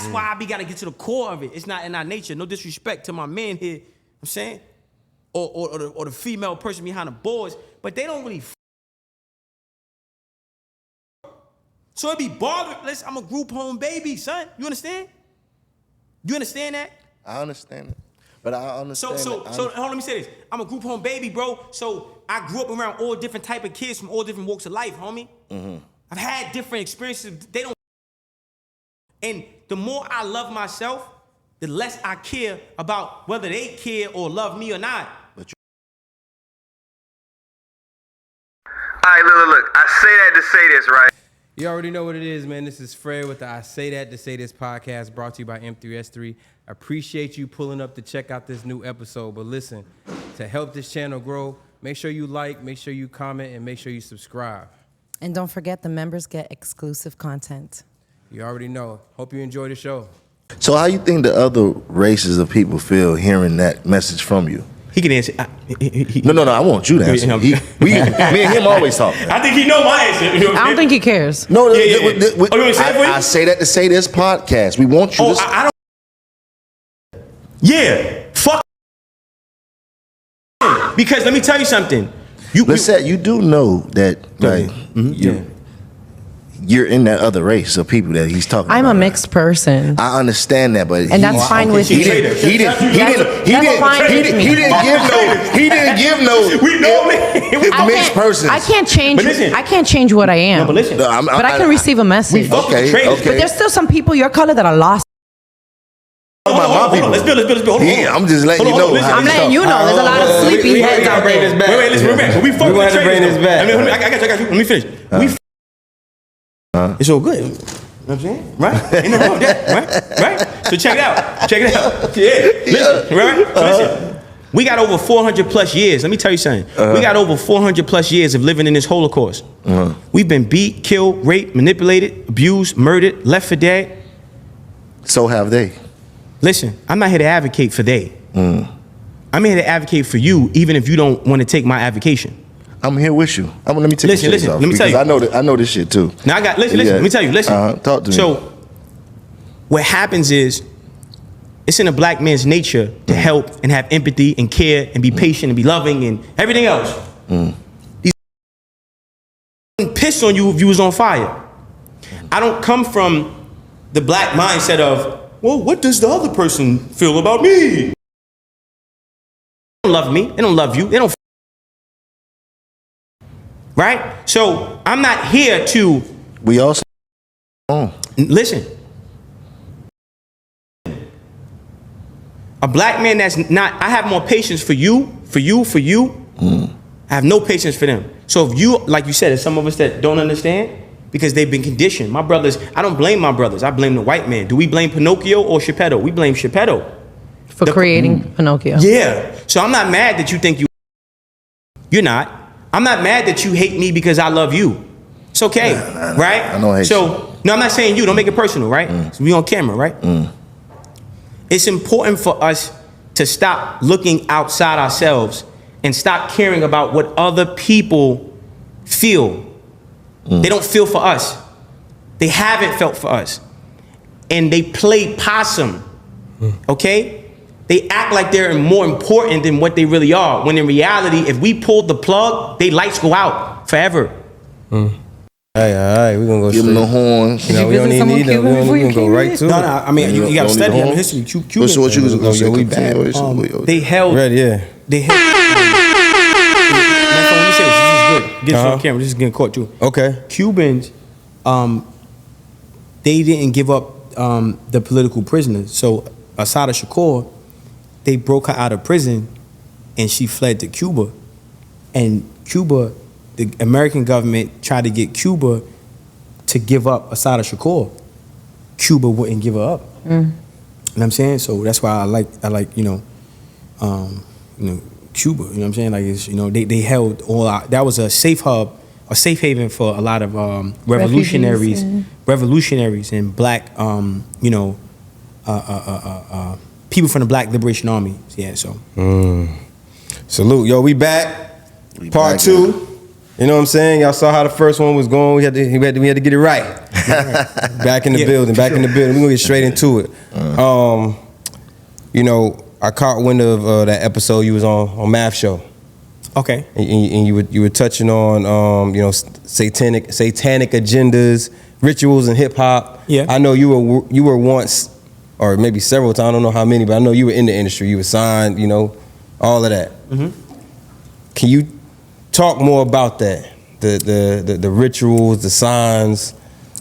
That's why I gotta get to the core of it. It's not in our nature. No disrespect to my man here, I'm saying, or the female person behind the boards, but they don't really. So it be bothering. Listen, I'm a group home baby, son. You understand? You understand that? I understand it. But I understand. So hold on, let me say this. I'm a group home baby, bro. So I grew up around all different type of kids from all different walks of life, homie. Mm-hmm. I've had different experiences. They don't. And the more I love myself, the less I care about whether they care or love me or not. All right, look. I say that to say this, right? You already know what it is, man. This is Fred with the I Say That to Say This podcast, brought to you by M3S3. Appreciate you pulling up to check out this new episode. But listen, to help this channel grow, make sure you like, make sure you comment, and make sure you subscribe. And don't forget, the members get exclusive content. You already know. Hope you enjoy the show. So how you think the other races of people feel hearing that message from you? He can answer. No. I want you to answer. Me and him always talk. I think he know my answer. You know I don't think he cares. No, you want me to say it for you? I say that to say this podcast. We want you to. I don't. Yeah, fuck. Because let me tell you something. You do know that, right? Mm-hmm. You're in that other race of people that he's talking about. I'm a mixed person. I understand that, but and that's fine with you. He didn't give no we know mixed persons. I can't change. I can't change what I am. No, but listen. But I can receive a message. Okay. But there's still some people your color that are lost. Hold on. Let's build. Hold on. I'm just letting you know. I'm letting you know. There's a lot of sleepy heads out there. Wait, listen. We want to bring this back. I got you. Let me finish. It's all good. You know what I'm saying? Right? Ain't no wrong with that. Right? So check it out. Yeah. Listen. Right? So listen. We got over 400 plus years. Let me tell you something. We got over 400 plus years of living in this Holocaust. We've been beat, killed, raped, manipulated, abused, murdered, left for dead. So have they. Listen, I'm not here to advocate for they. I'm here to advocate for you, even if you don't want to take my advocation. I'm here with you. Let me take listen. Off let me tell you. I know this shit too. Now listen. Let me tell you. Listen. Talk to me. So, what happens is, it's in a black man's nature to help and have empathy and care and be patient and be loving and everything else. These piss on you if you was on fire. I don't come from the black mindset of, well, what does the other person feel about me? They don't love me. They don't love you. They don't. Right? So I'm not here to. We also. Listen. A black man that's not. I have more patience for you. I have no patience for them. So if you, like you said, there's some of us that don't understand because they've been conditioned. My brothers, I don't blame my brothers. I blame the white man. Do we blame Pinocchio or Geppetto? We blame Geppetto. For creating Pinocchio. Yeah. So I'm not mad that you think you're not. I'm not mad that you hate me because I love you. It's okay, right? I don't hate you. No, I'm not saying you. Don't make it personal, right? So we on camera, right? It's important for us to stop looking outside ourselves and stop caring about what other people feel. They don't feel for us. They haven't felt for us. And they play possum, okay? They act like they're more important than what they really are. When in reality, if we pulled the plug, they lights go out forever. All right, we're gonna go give them the horns. You know, we don't even need them. We're gonna go right to it. No, I mean, you gotta study them in history. Cuba. So what you was gonna say? We bad. They held. Ready, yeah. They held. Let me say this is good. Get this on camera. This is getting caught too. Okay. Cubans, they didn't give up the political prisoners. So Assata Shakur, they broke her out of prison, and she fled to Cuba. And Cuba, the American government tried to get Cuba to give up Assata Shakur. Cuba wouldn't give her up. You know what I'm saying? So that's why I like Cuba. You know what I'm saying? Like, it's, they held all out. That was a safe hub, a safe haven for a lot of revolutionaries and black, people from the Black Liberation Army. Yeah, so. Salute. Yo, we back. Part 2. You know what I'm saying? Y'all saw how the first one was going. We had to get it right. Back in the building. Back in the building. We're gonna get straight into it. You know, I caught wind of that episode you was on Math Show. Okay. And you were touching on you know, satanic agendas, rituals, and hip hop. Yeah. I know you were once, or maybe several times. I don't know how many, but I know you were in the industry. You were signed. You know, all of that. Mm-hmm. Can you talk more about that? The rituals, the signs.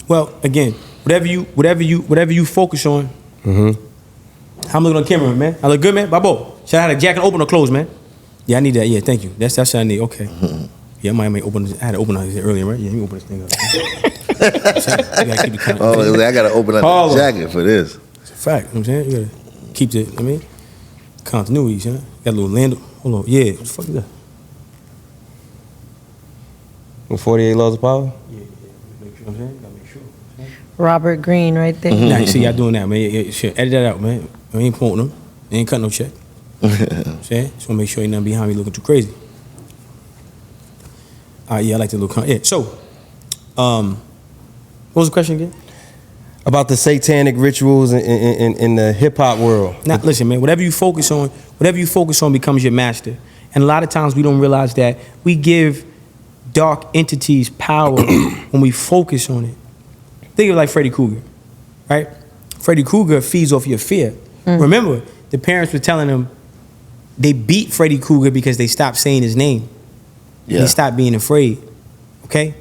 Well, again, whatever you focus on. Mm-hmm. I'm looking on camera, man. I look good, man. Babo. Should I have a jacket open or closed, man? Yeah, I need that. Yeah, thank you. That's what I need. Okay. Mm-hmm. Yeah, I might open this. I had to open this earlier, right? Yeah, let me open this thing up. You gotta keep it I gotta open up the jacket for this. It's a fact. You know what I'm saying? You gotta keep the, continuity, huh? Got a little land. Hold on. Yeah, what the fuck is that? 48 Laws of Power? Yeah. Make sure, I'm saying? Gotta make sure. Robert Greene right there. Nah, you see y'all doing that, man. Yeah, shit. Edit that out, man. I ain't quoting them. They ain't cutting no check. See? Just wanna make sure ain't nothing behind me looking too crazy. Yeah, I like the little yeah. So, what was the question again? About the satanic rituals in the hip hop world. Now, listen, man. Whatever you focus on becomes your master. And a lot of times we don't realize that we give dark entities power when we focus on it. Think of it like Freddy Krueger, right? Freddy Krueger feeds off your fear. Remember, the parents were telling him they beat Freddy Krueger because they stopped saying his name. Yeah. They stopped being afraid. Okay?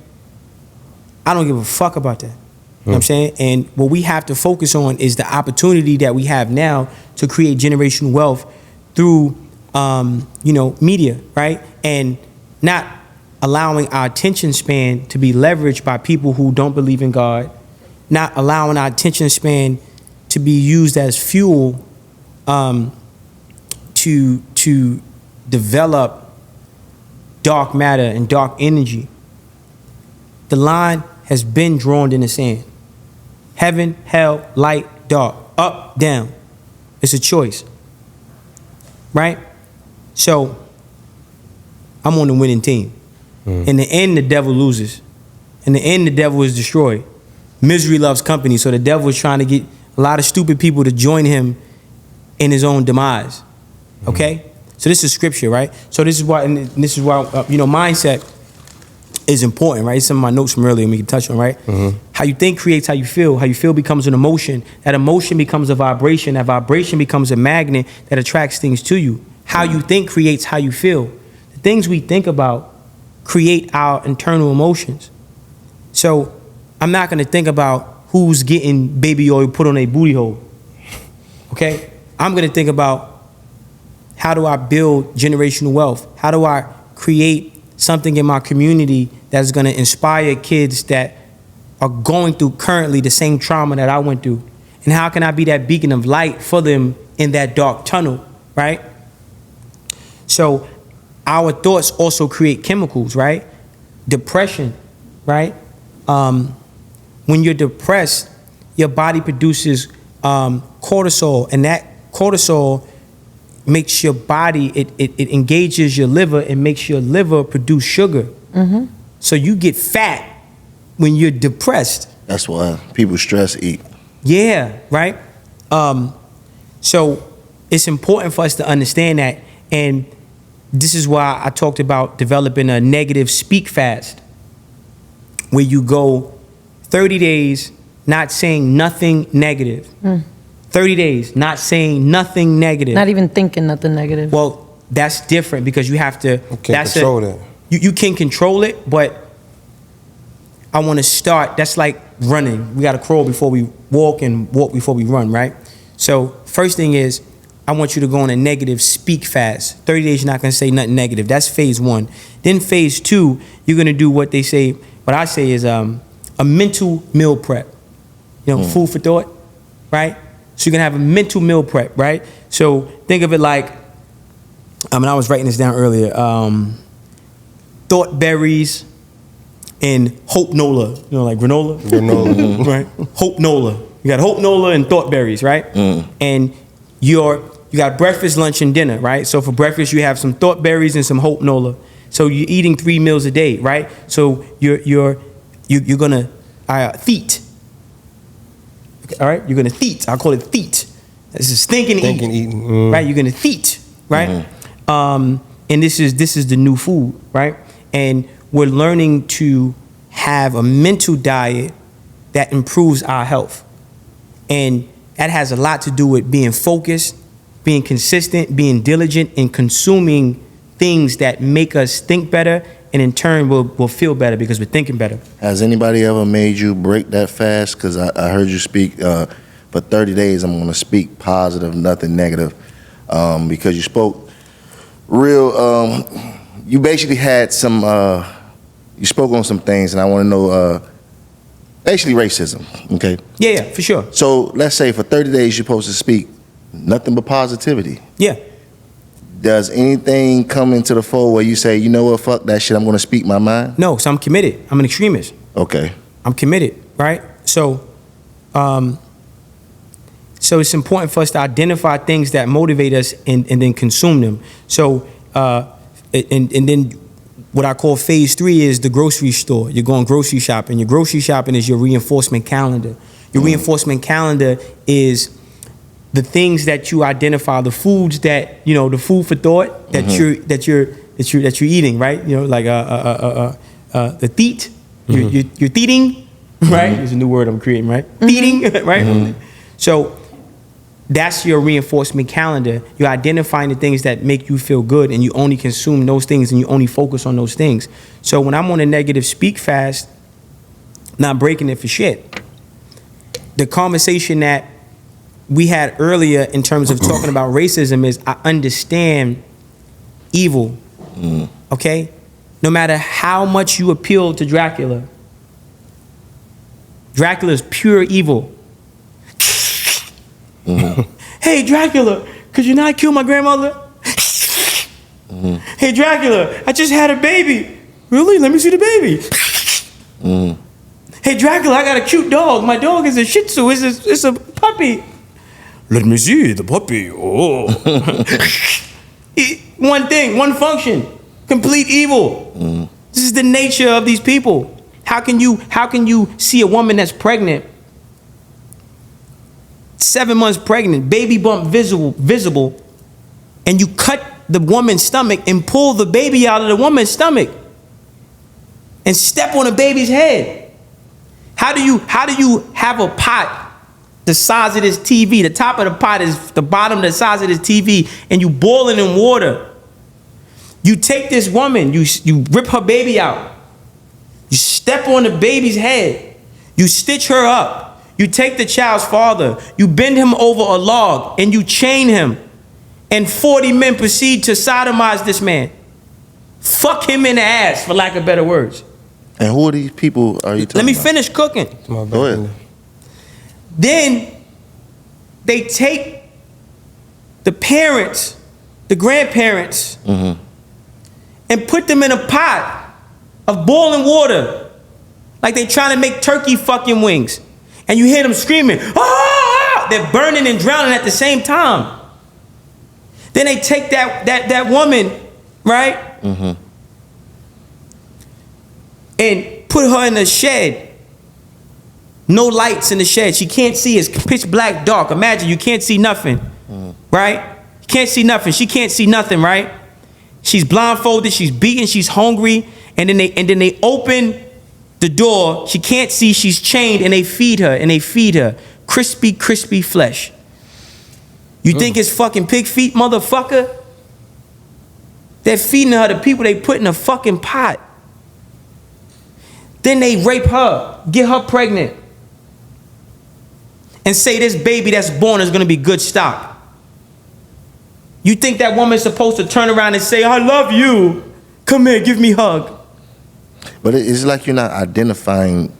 I don't give a fuck about that. You know what I'm saying? And what we have to focus on is the opportunity that we have now to create generational wealth through, media, right? And not allowing our attention span to be leveraged by people who don't believe in God, not allowing our attention span to be used as fuel to develop dark matter and dark energy. The line has been drawn in the sand. Heaven, hell, light, dark, up, down. It's a choice, right? So I'm on the winning team. In the end, the devil loses. In the end, the devil is destroyed. Misery loves company, so the devil is trying to get a lot of stupid people to join him in his own demise. Okay? So this is scripture, right? So this is why mindset is important, right? It's some of my notes from earlier we can touch on, right? How you think creates how you feel. How you feel becomes an emotion. That emotion becomes a vibration. That vibration becomes a magnet that attracts things to you. How you think creates how you feel. The things we think about create our internal emotions. So I'm not gonna think about who's getting baby oil put on a booty hole. Okay? I'm gonna think about how do I build generational wealth? How do I create something in my community that's gonna inspire kids that are going through currently the same trauma that I went through? And how can I be that beacon of light for them in that dark tunnel, right? So our thoughts also create chemicals, right? Depression, right? When you're depressed, your body produces cortisol, and that cortisol makes your body, it engages your liver and makes your liver produce sugar. So you get fat when you're depressed. That's why people stress eat. Yeah, right? So it's important for us to understand that, and this is why I talked about developing a negative speak fast, where you go 30 days not saying nothing negative. 30 days not saying nothing negative. Not even thinking nothing negative. Well, that's different because you have to. You can't control that. You can control it, but I want to start. That's like running. We got to crawl before we walk and walk before we run, right? So first thing is, I want you to go on a negative speak fast. 30 days, you're not going to say nothing negative. That's phase 1. Then phase 2, you're going to do what I say is a mental meal prep. Food for thought, right? So you're going to have a mental meal prep, right? So think of it like, I was writing this down earlier. Thought berries and hope nola. Like granola? Granola. Right? Hope nola. You got hope nola and thought berries, right? And you got breakfast, lunch, and dinner, right? So for breakfast, you have some thought berries and some hope nola. So you're eating 3 meals a day, right? So you're gonna feet. All right, you're gonna theat. I call it theat. This is thinking, eating. Right? You're gonna theat, right? And this is the new food, right? And we're learning to have a mental diet that improves our health, and that has a lot to do with being focused, being consistent, being diligent, and consuming things that make us think better, and in turn we'll feel better because we're thinking better. Has anybody ever made you break that fast? Because I heard you speak for 30 days. I'm going to speak positive, nothing negative, because you spoke real. You basically had some. You spoke on some things, and I want to know. Basically, racism. Okay. Yeah, for sure. So let's say for 30 days you're supposed to speak nothing but positivity. Yeah. Does anything come into the fold where you say, you know what, fuck that shit, I'm going to speak my mind? No, so I'm committed. I'm an extremist. Okay. I'm committed, right? So it's important for us to identify things that motivate us and then consume them. So, and then what I call phase 3 is the grocery store. You're going grocery shopping. Your grocery shopping is your reinforcement calendar. Your reinforcement calendar is the things that you identify, the foods that, you know, the food for thought that you're eating, right? You know, like the theat. You're theating, right? There's a new word I'm creating, right? Theating, right? So that's your reinforcement calendar. You're identifying the things that make you feel good, and you only consume those things, and you only focus on those things. So when I'm on a negative speak fast, not breaking it for shit, the conversation that we had earlier in terms of talking about racism is I understand evil, okay? No matter how much you appeal to Dracula, Dracula's pure evil. Hey, Dracula, could you not kill my grandmother? Hey, Dracula, I just had a baby. Really? Let me see the baby. Hey, Dracula, I got a cute dog. My dog is a Shih Tzu. It's a puppy. Let me see the puppy. Oh. One thing, one function, complete evil. This is the nature of these people. How can you see a woman that's pregnant, 7 months pregnant, baby bump visible, and you cut the woman's stomach and pull the baby out of the woman's stomach and step on the baby's head? How do you have a pot the size of this TV? The top of the pot is the bottom the size of this TV, and you boil it in water. You take this woman, you rip her baby out. You step on the baby's head. You stitch her up. You take the child's father, you bend him over a log, and you chain him. And 40 men proceed to sodomize this man. Fuck him in the ass, for lack of better words. And who are these people are you talking Let me about? finish cooking. Go ahead. Then they take the parents, the grandparents, and put them in a pot of boiling water, like they trying to make turkey fucking wings. And you hear them screaming, ah! They're burning and drowning at the same time. Then they take that woman, right? And put her in a shed. No lights in the shed. She can't see. It's pitch black dark. Imagine you can't see nothing, right? You can't see nothing. She can't see nothing, right? She's blindfolded. She's beaten. She's hungry. And then they open the door. She can't see. She's chained, and they feed her. Crispy flesh. You think it's fucking pig feet, motherfucker? They're feeding her the people they put in a fucking pot. Then they rape her, get her pregnant, and say this baby that's born is gonna be good stock. You think that woman's supposed to turn around and say, I love you, come here, give me a hug? But it's like you're not identifying,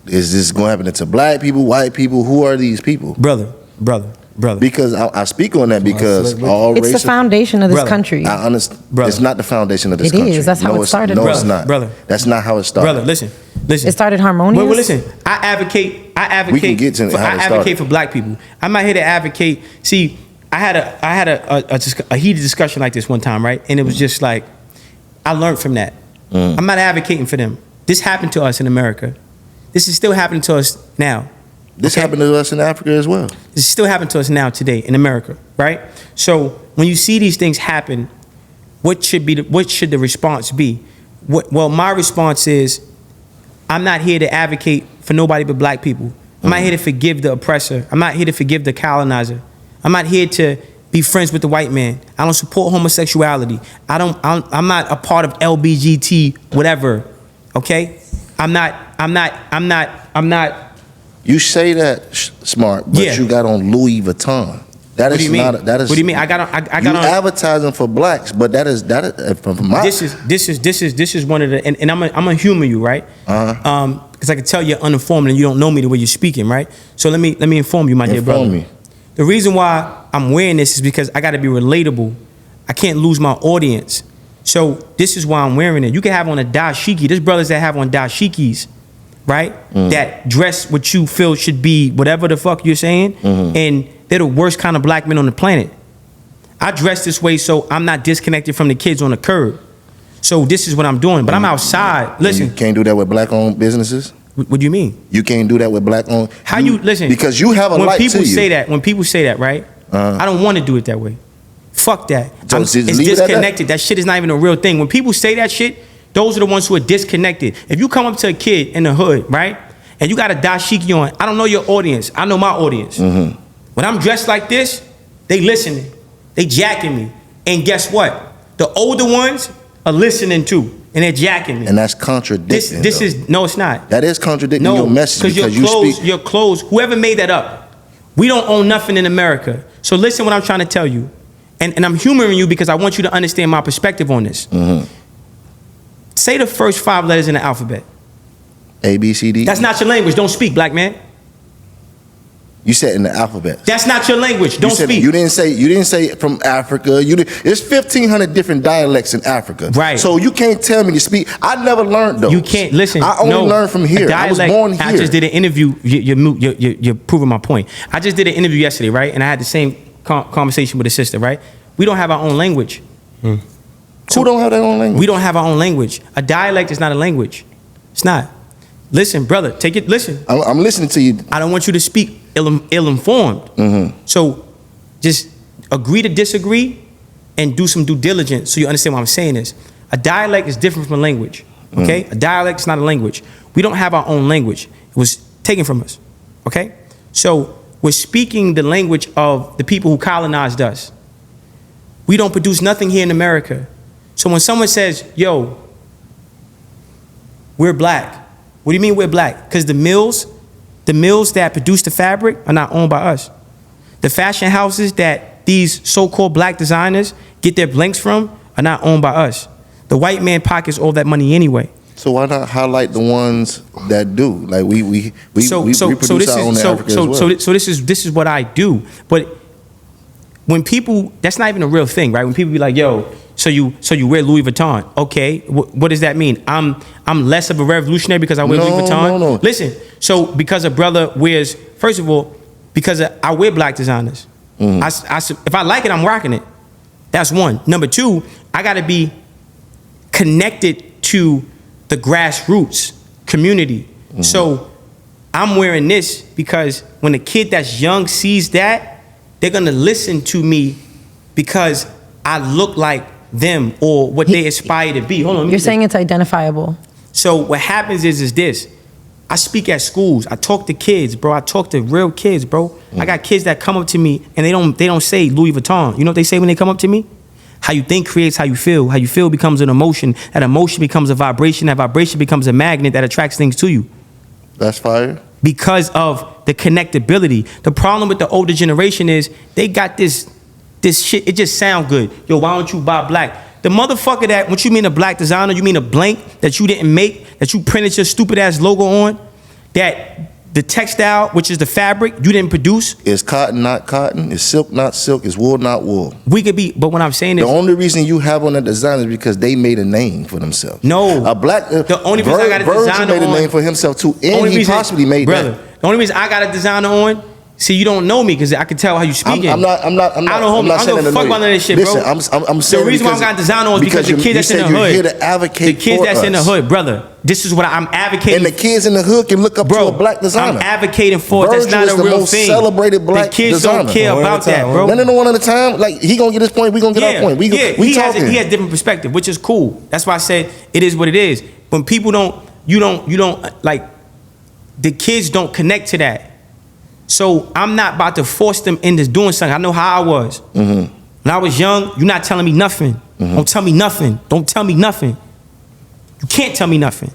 is this going to happen to black people, white people? Who are these people? Brother. Because I speak on that because all It's the foundation of this country. I understand. It's not the foundation of this country. It is. That's how it started. No, it's not. Brother. That's not how it started. Brother, listen. It started harmonious. Well, listen. I advocate. We can get to how it started. I advocate for black people. I'm not here to advocate. See, I had a heated discussion like this one time, right? And it was just like, I learned from that. I'm not advocating for them. This happened to us in America. This is still happening to us now. This happened to us in Africa as well. This still happening to us now today in America, right? So when you see these things happen, what should the response be? Well, my response is, I'm not here to advocate for nobody but black people. I'm not here to forgive the oppressor. I'm not here to forgive the colonizer. I'm not here to be friends with the white man. I don't support homosexuality. I'm not a part of LBGT whatever. Okay? I'm not. You say that smart, but Yeah. you got on Louis Vuitton. That What do is you mean? not. That is. What do you mean? I got on. You advertising for blacks, but that is from my. This is one of the, and I'm gonna humor you, right? Because I can tell you're uninformed and you don't know me the way you're speaking, right? So let me inform you, my dear brother. Inform me. The reason why I'm wearing this is because I got to be relatable. I can't lose my audience. So this is why I'm wearing it. You can have on a dashiki. There's brothers that have on dashikis, right? That dress what you feel should be whatever the fuck you're saying, and they're the worst kind of black men on the planet. I dress this way so I'm not disconnected from the kids on the curb. So this is what I'm doing. But I'm outside. Listen. You can't do that with black-owned businesses. What do you mean? You can't do that with black-owned. How you listen? Because you have a light to you. When people say that, right? I don't want to do it that way. Fuck that. So It's just leave it at that? disconnected. That shit is not even a real thing. When people say that shit, those are the ones who are disconnected. If you come up to a kid in the hood, right, and you got a dashiki on, I don't know your audience. I know my audience. When I'm dressed like this, they listening. They jacking me. And guess what? The older ones are listening too. And they're jacking me. And that's contradicting. This is, no, it's not. That is contradicting No, your message because your clothes, whoever made that up, we don't own nothing in America. So listen what I'm trying to tell you. And I'm humoring you because I want you to understand my perspective on this. Say the first 5 letters in the alphabet. A, B, C, D. That's not your language. Don't speak, black man. You said in the alphabet. That's not your language. Don't speak. You didn't say from Africa. There's 1,500 different dialects in Africa. Right. So you can't tell me to speak. I never learned those. You can't listen. I only learned from here. I was born here. I just did an interview. You're proving my point. I just did an interview yesterday, right? And I had the same conversation with a sister, right? We don't have our own language. Who don't have their own language? We don't have our own language. A dialect is not a language. It's not. Listen, brother, take it. Listen. I'm listening to you. I don't want you to speak ill-informed. So just agree to disagree and do some due diligence so you understand what I'm saying is. A dialect is different from a language, okay? A dialect is not a language. We don't have our own language. It was taken from us, okay? So we're speaking the language of the people who colonized us. We don't produce nothing here in America. So when someone says, yo, we're black, what do you mean we're black? Because the mills that produce the fabric are not owned by us. The fashion houses that these so-called black designers get their blanks from are not owned by us. The white man pockets all that money anyway. So why not highlight the ones that do? Like we produce our own in Africa as well. So this is what I do. But when people, that's not even a real thing, right? When people be like, yo, so you wear Louis Vuitton. Okay, what does that mean? I'm less of a revolutionary because I wear Louis Vuitton? No. Listen, so because a brother wears, first of all, because I wear black designers. If I like it, I'm rocking it. That's one. Number two, I gotta be connected to the grassroots community. So I'm wearing this because when a kid that's young sees that, they're gonna listen to me because I look like them or what they aspire to be. Hold on. You're saying it's identifiable. So what happens is this. I speak at schools. I talk to kids, bro. I talk to real kids, bro. I got kids that come up to me and they don't say Louis Vuitton. You know what they say when they come up to me? How you think creates how you feel. How you feel becomes an emotion. That emotion becomes a vibration. That vibration becomes a magnet that attracts things to you. That's fire. Because of the connectability. The problem with the older generation is they got this shit, it just sound good. Yo, why don't you buy black? The motherfucker that, what you mean a black designer, you mean a blank that you didn't make, that you printed your stupid ass logo on, that the textile, which is the fabric, you didn't produce. Is cotton not cotton? Is silk not silk? Is wool not wool? We could be, but what I'm saying is, the only reason you have on that design is because they made a name for themselves. No. A black, the only reason I got a Virgil designer made a on, name for himself too, and he possibly made brother, that. The only reason I got a designer on See, you don't know me because I can tell how you speaking. I'm not. I don't I'm not give a fuck about none of this shit, Listen, bro. I'm saying the reason why I'm got designer on is because the kids that's in the hood. You're here to advocate the kids for that's in the us. hood, brother. This is what I'm advocating. And the kids in the hood can look up to a black designer. I'm advocating for it. Virgil That's not is a the real most thing. celebrated black the kids designer. don't care about that, bro. No, one at a time. Like he gonna get his point, we gonna get our point. We talking. He has a different perspective, which is cool. That's why I said it is what it is. When people you don't like, the kids don't connect to that. So I'm not about to force them into doing something. I know how I was. When I was young, you're not telling me nothing. Don't tell me nothing. Don't tell me nothing. You can't tell me nothing.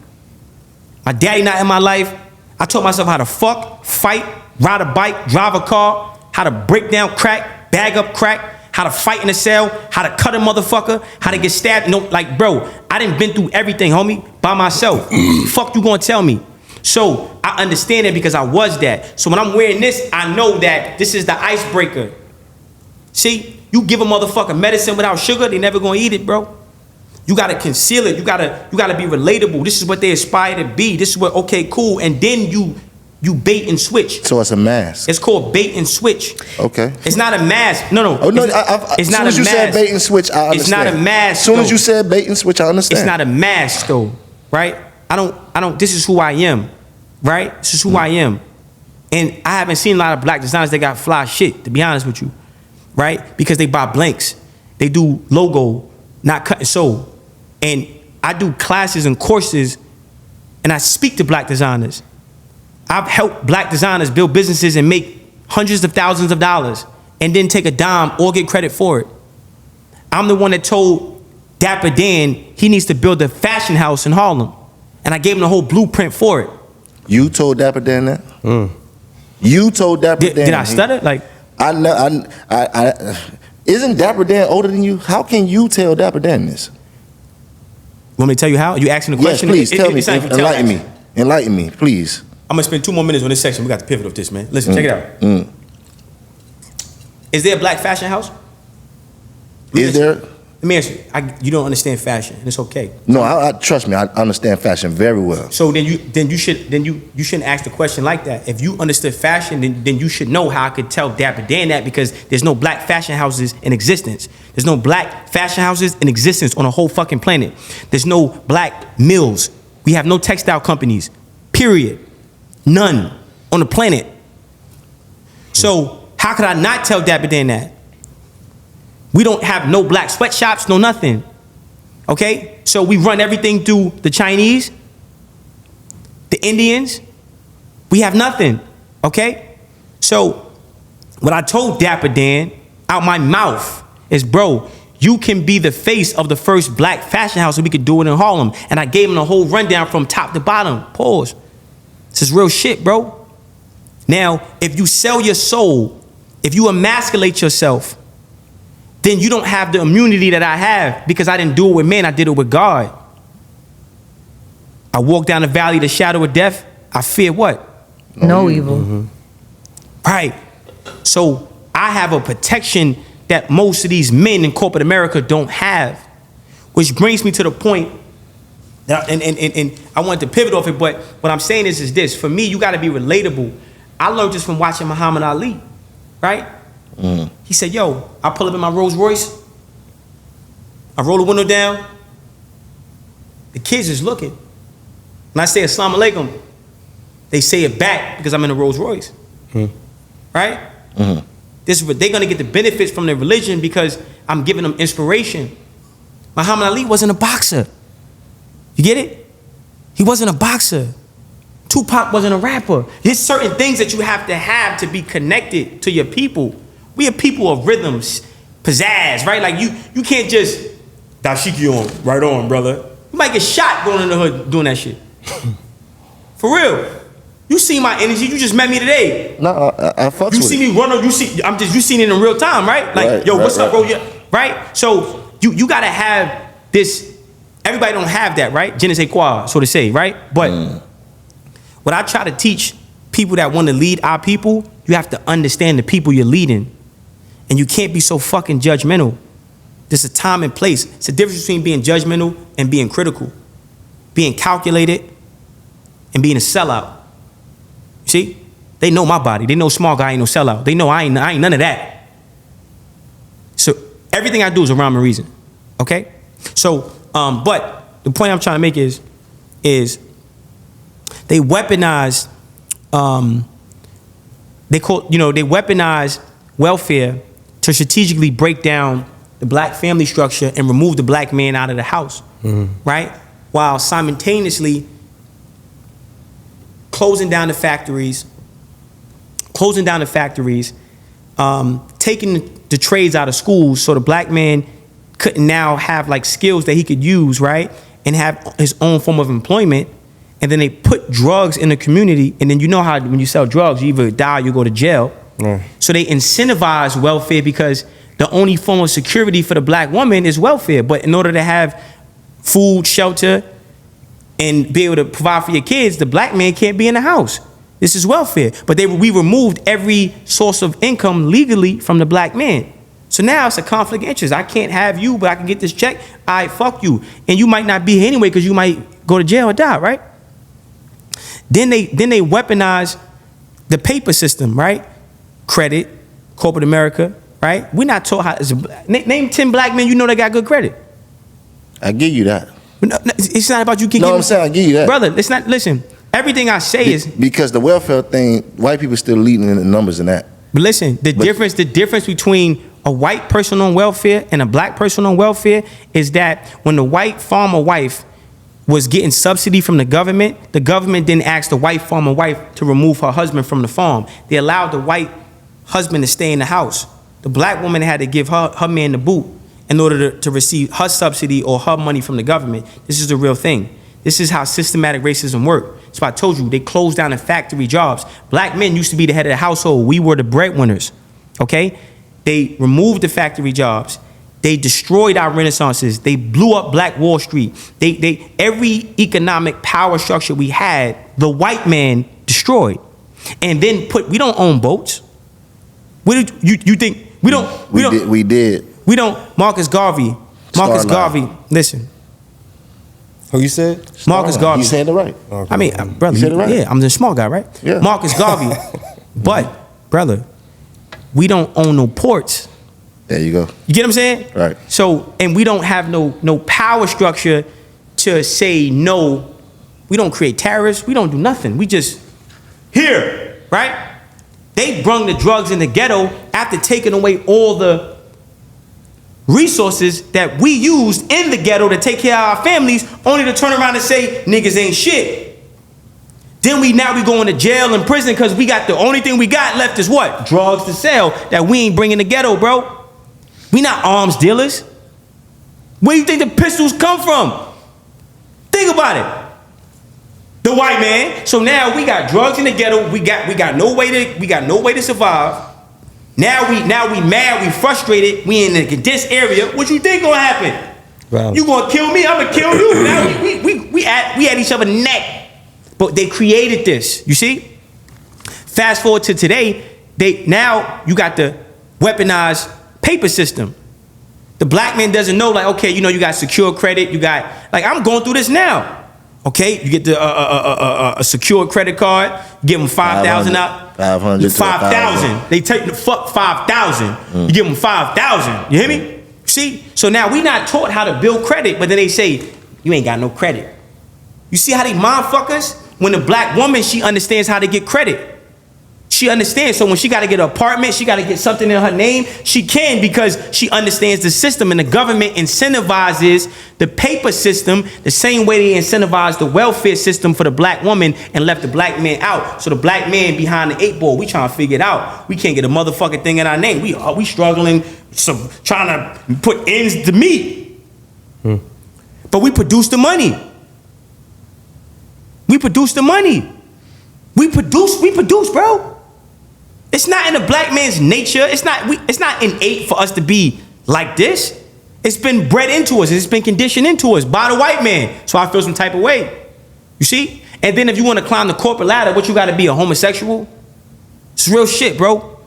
My daddy not in my life. I taught myself how to fuck, fight, ride a bike, drive a car, how to break down crack, bag up crack, how to fight in a cell, how to cut a motherfucker, how to get stabbed. No, like, bro, I done been through everything, homie, by myself. Fuck you gonna tell me? So I understand it because I was that. So when I'm wearing this, I know that this is the icebreaker. See, you give a motherfucker medicine without sugar, they never gonna eat it, bro. You gotta conceal it. You gotta be relatable. This is what they aspire to be. This is what, okay, cool. And then you bait and switch. So it's a mask. It's called bait and switch. Okay. It's not a mask. No. Oh no, it's not a mask. As soon as you said bait and switch, I understand. It's not a mask. As soon as you said bait and switch, I understand. It's not a mask though, right? I don't, this is who I am, right? This is who I am. And I haven't seen a lot of black designers that got fly shit, to be honest with you, right? Because they buy blanks. They do logo, not cut and sew. And I do classes and courses and I speak to black designers. I've helped black designers build businesses and make hundreds of thousands of dollars and then take a dime or get credit for it. I'm the one that told Dapper Dan he needs to build a fashion house in Harlem. And I gave him the whole blueprint for it. You told Dapper Dan that? You told Dapper Dan. Did I stutter? Like, I know. Isn't Dapper Dan older than you? How can you tell Dapper Dan this? Want me to tell you how? You asking the question? Yes, please tell me. Enlighten me, please. I'm gonna spend 2 more minutes on this section. We got to pivot off this, man. Listen, check it out. Is there a black fashion house? Is there? Let me answer you. You don't understand fashion, and it's okay. No, I trust me. I understand fashion very well. So you shouldn't ask the question like that. If you understood fashion, then you should know how I could tell Dapper Dan that, because there's no black fashion houses in existence. There's no black fashion houses in existence on a whole fucking planet. There's no black mills. We have no textile companies. Period. None on the planet. So how could I not tell Dapper Dan that? We don't have no black sweatshops, no nothing. Okay? So we run everything through the Chinese, the Indians. We have nothing. Okay? So what I told Dapper Dan out my mouth is, bro, you can be the face of the first black fashion house, so we could do it in Harlem. And I gave him the whole rundown from top to bottom. Pause. This is real shit, bro. Now, if you sell your soul, if you emasculate yourself, then you don't have the immunity that I have, because I didn't do it with man, I did it with God. I walk down the valley of the shadow of death, I fear what? No evil. Right. So I have a protection that most of these men in corporate America don't have, which brings me to the point that, and I wanted to pivot off it, but what I'm saying is this. For me, you got to be relatable. I learned this from watching Muhammad Ali, right? He said, yo, I pull up in my Rolls Royce, I roll the window down, the kids is looking. When I say Assalamu alaikum, they say it back because I'm in a Rolls Royce. Right? They're gonna get the benefits from their religion because I'm giving them inspiration. Muhammad Ali wasn't a boxer. You get it? He wasn't a boxer. Tupac wasn't a rapper. There's certain things that you have to be connected to your people. We are people of rhythms, pizzazz, right? Like you can't just dashiki on, right on, brother. You might get shot going in the hood doing that shit. For real. You see my energy. You just met me today. No, I fucks with it. You see me run on. You seen it in real time, right? Like, right, yo, what's up, right. bro? Right? So you gotta have this. Everybody don't have that, right? Je ne sais quoi, so to say, right? But what I try to teach people that want to lead our people, you have to understand the people you're leading. And you can't be so fucking judgmental. There's a time and place. It's the difference between being judgmental and being critical. Being calculated and being a sellout. See? They know my body. They know small guy ain't no sellout. They know I ain't none of that. So everything I do is a rhyme and reason. Okay? So, but the point I'm trying to make is they weaponize, they weaponize welfare to strategically break down the black family structure and remove the black man out of the house, right? While simultaneously closing down the factories, taking the trades out of schools so the black man couldn't now have like skills that he could use, right? And have his own form of employment. And then they put drugs in the community. And then you know how when you sell drugs, you either die or you go to jail. So they incentivize welfare because the only form of security for the black woman is welfare. But in order to have food, shelter, and be able to provide for your kids, the black man can't be in the house. This is welfare. But we removed every source of income legally from the black man. So now it's a conflict of interest. I can't have you, but I can get this check. I fuck you. And you might not be here anyway because you might go to jail or die, right? Then they weaponize the paper system, right? Credit, corporate America, right? We're not taught how. Name 10 black men you know that got good credit. I give you that. No, it's not about you can. No, I'm saying I give you that, brother. It's not. Listen, everything I say is because the welfare thing. White people still leading in the numbers in that. But listen, the difference between a white person on welfare and a black person on welfare is that when the white farmer wife was getting subsidy from the government didn't ask the white farmer wife to remove her husband from the farm. They allowed the white husband to stay in the house. The black woman had to give her man the boot in order to receive her subsidy or her money from the government. This is the real thing. This is how systematic racism works. So I told you, they closed down the factory jobs. Black men used to be the head of the household. We were the breadwinners, okay? They removed the factory jobs. They destroyed our renaissances. They blew up Black Wall Street. Every economic power structure we had, the white man destroyed. And then we don't own boats. What did you think? We did. We don't. Marcus Garvey, listen. Who you said? Marcus Garvey. You said it right. Okay. I mean, brother, you said it right. Yeah, I'm the small guy, right? Yeah. Marcus Garvey. But, brother, we don't own no ports. There you go. You get what I'm saying? Right. So, and we don't have no power structure to say no. We don't create terrorists. We don't do nothing. We just here, right? They brung the drugs in the ghetto after taking away all the resources that we used in the ghetto to take care of our families, only to turn around and say niggas ain't shit. Then we going to jail and prison because we got the only thing we got left is what? Drugs to sell that we ain't bringing the ghetto, bro. We not arms dealers. Where do you think the pistols come from? Think about it. The white man. So now we got drugs in the ghetto. We got no way to survive. Now we mad, we frustrated, we in a condensed area. What you think gonna happen? Wow. You gonna kill me, I'm gonna kill you. Now we at each other's neck. But they created this, you see? Fast forward to today, now you got the weaponized paper system. The black man doesn't know, like, okay, you know, you got secure credit, you got, like, I'm going through this now. Okay, you get the a secure credit card, give them 5,000 out. 500. 5,000. They take the fuck 5,000. You give them 5,000. You hear me? See? So now we not taught how to build credit, but then they say you ain't got no credit. You see how they motherfuckers? When the black woman, she understands how to get credit. She understands. So when she got to get an apartment, she got to get something in her name, she can because she understands the system, and the government incentivizes the paper system the same way they incentivize the welfare system for the black woman and left the black man out. So the black man behind the 8 ball, we trying to figure it out. We can't get a motherfucking thing in our name. We struggling, trying to put ends to meet. But we produce the money. We produce the money. We produce, bro. It's not in the black man's nature. It's not innate for us to be like this. It's been bred into us. It's been conditioned into us by the white man. So I feel some type of way. You see? And then if you want to climb the corporate ladder, what you got to be, a homosexual? It's real shit, bro.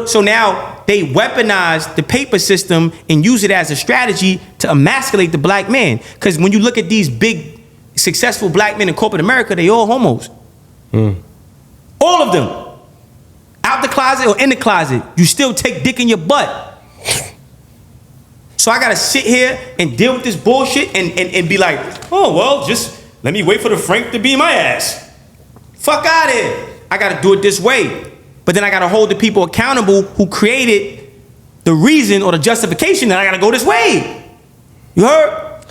So now they weaponize the paper system and use it as a strategy to emasculate the black man. Because when you look at these big, successful black men in corporate America, they all homos. All of them. out the closet or in the closet, you still take dick in your butt. So I gotta sit here and deal with this bullshit and be like, oh, well, just let me wait for the Frank to be my ass. Fuck out of here. I gotta do it this way. But then I gotta hold the people accountable who created the reason or the justification that I gotta go this way. You heard?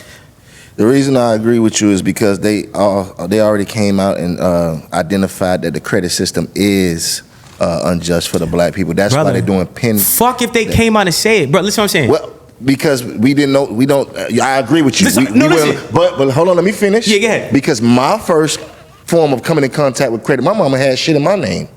The reason I agree with you is because they already came out and identified that the credit system is unjust for the black people. That's why they're doing pin. Fuck if they came out and say it, bro. Listen what I'm saying. Well, because we didn't know, we don't. I agree with you. Listen, listen. But hold on, let me finish. Yeah, go ahead. Because my first form of coming in contact with credit, my mama had shit in my name.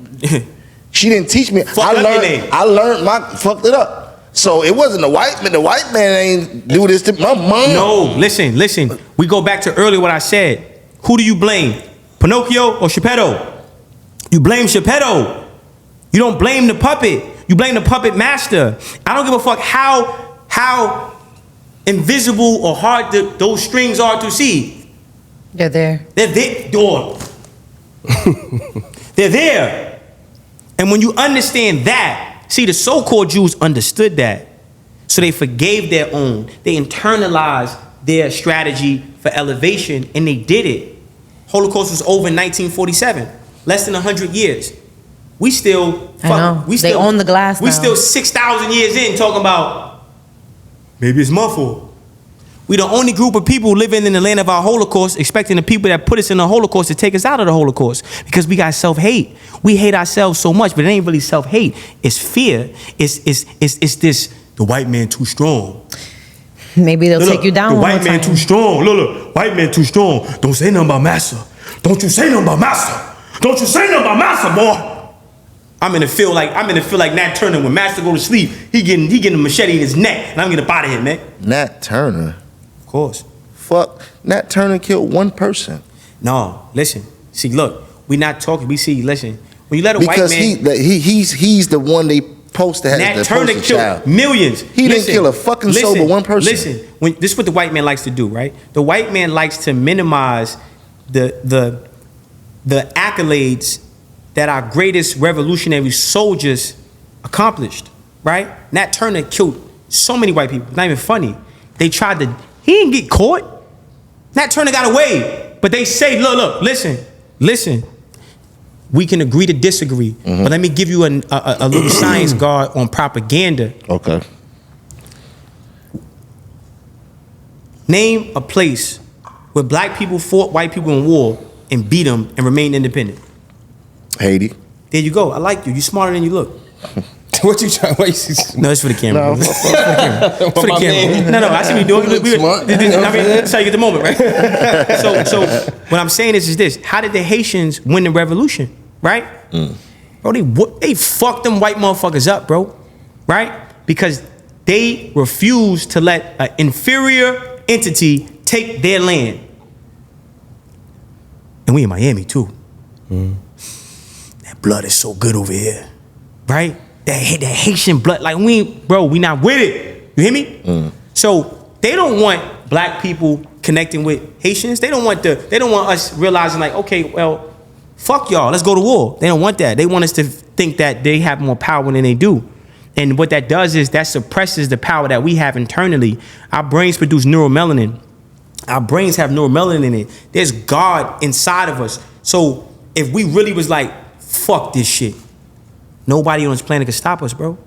She didn't teach me. I learned fucked it up. So it wasn't the white man. The white man ain't do this to my mom. No, listen. We go back to earlier what I said. Who do you blame? Pinocchio or Geppetto? You blame Geppetto. You don't blame the puppet. You blame the puppet master. I don't give a fuck how invisible or hard those strings are to see. They're there. They're there. They're there. And when you understand that, see, the so-called Jews understood that. So they forgave their own. They internalized their strategy for elevation, and they did it. Holocaust was over in 1947. Less than 100 years. We still... They own the glass now. We still 6,000 years in talking about... Maybe it's my fault. We the only group of people living in the land of our Holocaust expecting the people that put us in the Holocaust to take us out of the Holocaust because we got self-hate. We hate ourselves so much, but it ain't really self-hate. It's fear. It's this, the white man too strong. Maybe they'll take you down the one white more man time. too strong. Look, white man too strong. Don't say nothing about massa. Don't you say nothing about massa. Don't you say nothing about massa, boy. I'm in the feel like Nat Turner when Master go to sleep. He getting a machete in his neck, and I'm getting up out of here, man. Nat Turner. Of course. Fuck. Nat Turner killed one person. No, listen. See, look, we not talking. We see. Listen, when you let a white man, he's the one they post to have Nat the Turner poster killed child. Millions. He didn't kill a fucking soul but one person. Listen, this is what the white man likes to do, right? The white man likes to minimize the accolades that our greatest revolutionary soldiers accomplished, right? Nat Turner killed so many white people. Not even funny. They tried to. He didn't get caught. Nat Turner got away. But they say, look, listen. We can agree to disagree. But let me give you a little science guard on propaganda. Okay. Name a place where black people fought white people in war and beat them and remained independent. Haiti. There you go. I like you. You smarter than you look. What you trying? No, it's for the camera. No, It's for the camera. No, I see what you're doing. Smart. I mean, that's how you get the moment, right? So what I'm saying is this. How did the Haitians win the revolution, right? Bro, they fucked them white motherfuckers up, bro, right? Because they refused to let an inferior entity take their land. And we in Miami, too. That blood is so good over here, right? That Haitian blood, like we not with it. You hear me? So they don't want black people connecting with Haitians. They don't want us realizing like, okay, well, fuck y'all, let's go to war. They don't want that. They want us to think that they have more power than they do. And what that does is that suppresses the power that we have internally. Our brains produce neuromelanin. Our brains have neuromelanin in it. There's God inside of us. So if we really was like, fuck this shit, nobody on this planet can stop us, bro.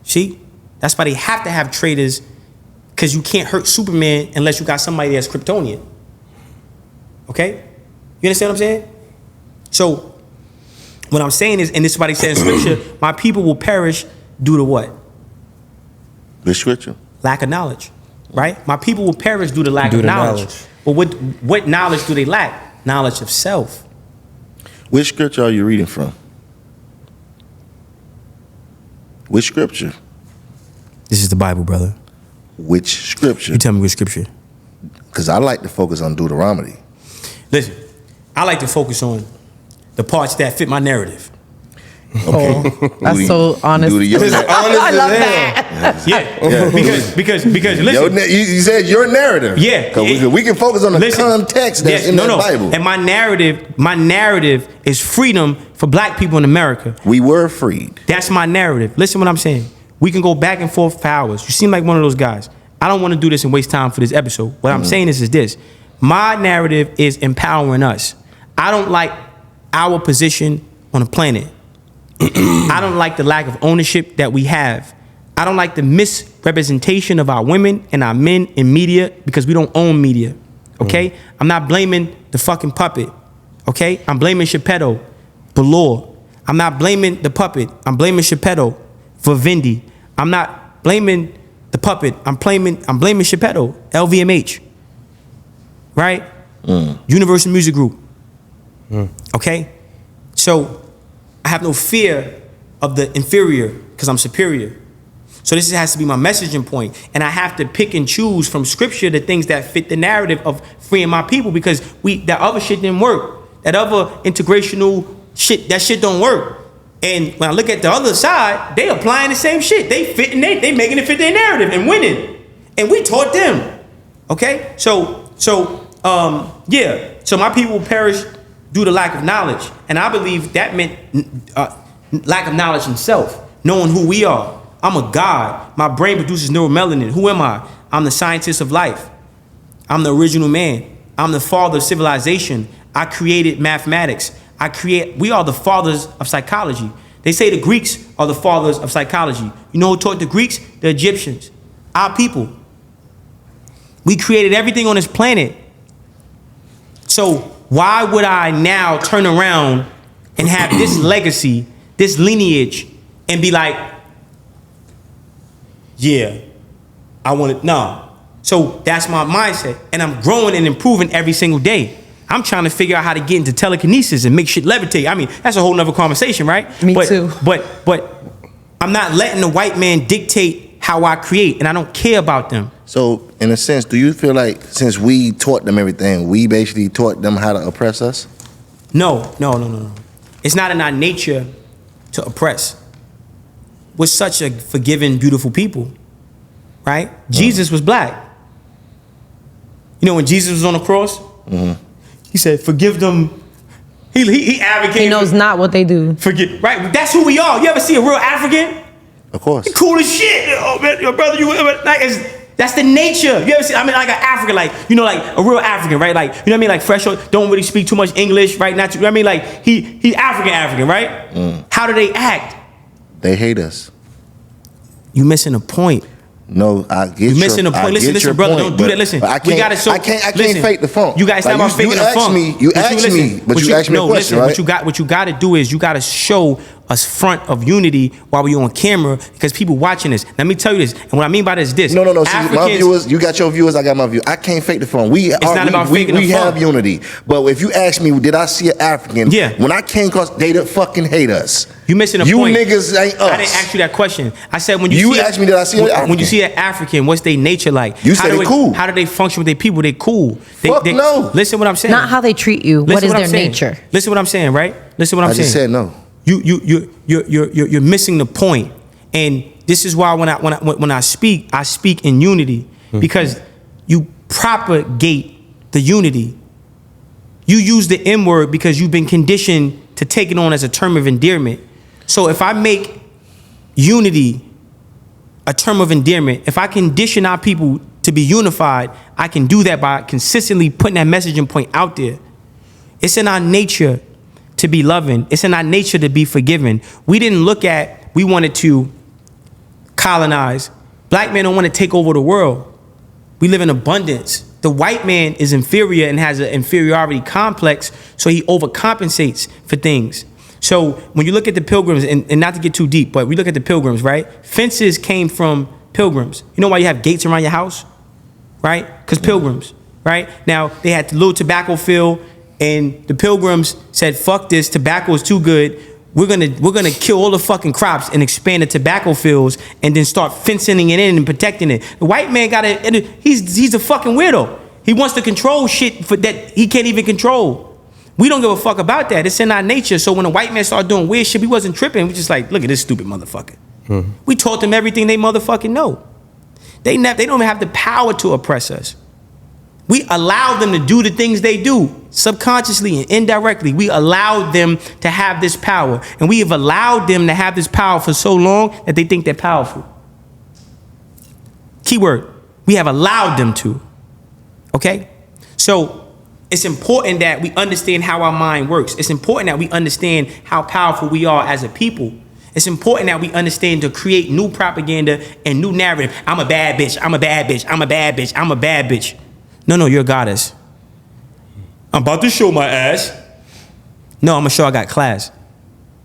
See? That's why they have to have traitors, because you can't hurt Superman unless you got somebody that's Kryptonian. Okay? You understand what I'm saying? So what I'm saying is, and this is what he said in scripture, my people will perish due to what? The scripture. Lack of knowledge, right? My people will perish due to lack of knowledge. But what knowledge do they lack? Knowledge of self. Which scripture are you reading from? Which scripture? This is the Bible, brother. Which scripture? You tell me which scripture. Because I like to focus on Deuteronomy. Listen, I like to focus on the parts that fit my narrative. Okay. That's so honest. Do to your I love that. Yeah. Because listen. You said your narrative. Yeah. Because we can focus on the context that's in the Bible. And my narrative is freedom for black people in America. We were freed. That's my narrative. Listen what I'm saying. We can go back and forth for hours. You seem like one of those guys. I don't want to do this and waste time for this episode. What I'm saying is this. My narrative is empowering us. I don't like our position on the planet. I don't like the lack of ownership that we have. I don't like the misrepresentation of our women and our men in media because we don't own media. Okay? I'm not blaming the fucking puppet. Okay? I'm blaming Geppetto for law. I'm not blaming the puppet. I'm blaming Geppetto for Vindy. I'm not blaming the puppet. I'm blaming Geppetto, LVMH. Right? Universal Music Group. Okay? So I have no fear of the inferior because I'm superior. So this has to be my messaging point. And I have to pick and choose from scripture the things that fit the narrative of freeing my people because that other shit didn't work. That other integrational shit, that shit don't work. And when I look at the other side, they applying the same shit. They making it fit their narrative and winning. And we taught them. Okay? So my people perish due to lack of knowledge. And I believe that meant lack of knowledge in self, knowing who we are. I'm a god. My brain produces neuromelanin. Who am I? I'm the scientist of life. I'm the original man. I'm the father of civilization. I created mathematics. We are the fathers of psychology. They say the Greeks are the fathers of psychology. You know who taught the Greeks? The Egyptians. Our people. We created everything on this planet. So why would I now turn around and have this legacy, this lineage, and be like, yeah, I want it? No. So that's my mindset. And I'm growing and improving every single day. I'm trying to figure out how to get into telekinesis and make shit levitate. I mean, that's a whole nother conversation, right? Me too. But I'm not letting the white man dictate how I create, and I don't care about them. So, in a sense, do you feel like since we taught them everything, we basically taught them how to oppress us? No. It's not in our nature to oppress. We're such a forgiving, beautiful people, right? Jesus was black. You know, when Jesus was on the cross, he said, forgive them. He advocated. He knows not what they do. Forget, right? That's who we are. You ever see a real African? Of course. Cool as shit. Oh, man, your brother, that's the nature. You ever see, like an African, like a real African, right? Like, you know what I mean? Like fresh, don't really speak too much English, right? Not too, you know what I mean? Like he's African, right? How do they act? They hate us. You missing a point. No, I get You're missing the point. Listen, brother, don't do that. Listen, I can't fake the funk. You guys not about faking the funk. You asked me a question, right? What you got to do is you got to show us front of unity while we on camera because people watching this. Let me tell you this, and what I mean by this is this. No. See, my viewers, you got your viewers, I got my viewers. I can't fake the funk. We have unity. But if you ask me, did I see an African? Yeah. When I came across, they fucking hate us. You missing a you point. You niggas ain't us. I didn't ask you that question. I said when you asked me, did I see an African? When you see an African, what's their nature like? You said they cool. How do they function with their people? They cool. No. Listen what I'm saying. Not how they treat you. What is their nature? Listen what I'm saying, right? Listen what I'm saying. I just said no. You're missing the point. And this is why when I speak in unity because you propagate the unity. You use the M word because you've been conditioned to take it on as a term of endearment. So if I make unity a term of endearment, if I condition our people to be unified, I can do that by consistently putting that messaging point out there. It's in our nature to be loving. It's in our nature to be forgiving. We wanted to colonize. Black men don't want to take over the world. We live in abundance. The white man is inferior and has an inferiority complex, so he overcompensates for things. So when you look at the pilgrims, and not to get too deep, but we look at the pilgrims, right? Fences came from pilgrims. You know why you have gates around your house? Right? Because pilgrims, right? Now, they had the little tobacco field, and the pilgrims said, fuck this, tobacco is too good. We're gonna kill all the fucking crops and expand the tobacco fields and then start fencing it in and protecting it. The white man he's a fucking weirdo. He wants to control shit that he can't even control. We don't give a fuck about that. It's in our nature. So when a white man started doing weird shit, we wasn't tripping. We just like, look at this stupid motherfucker. We taught them everything they motherfucking know. They don't even have the power to oppress us. We allow them to do the things they do, subconsciously and indirectly. We allowed them to have this power. And we have allowed them to have this power for so long that they think they're powerful. Keyword, we have allowed them to. Okay? So it's important that we understand how our mind works. It's important that we understand how powerful we are as a people. It's important that we understand to create new propaganda and new narrative. I'm a bad bitch. I'm a bad bitch. I'm a bad bitch. I'm a bad bitch. No, you're a goddess. I'm about to show my ass. No, I'm gonna show I got class.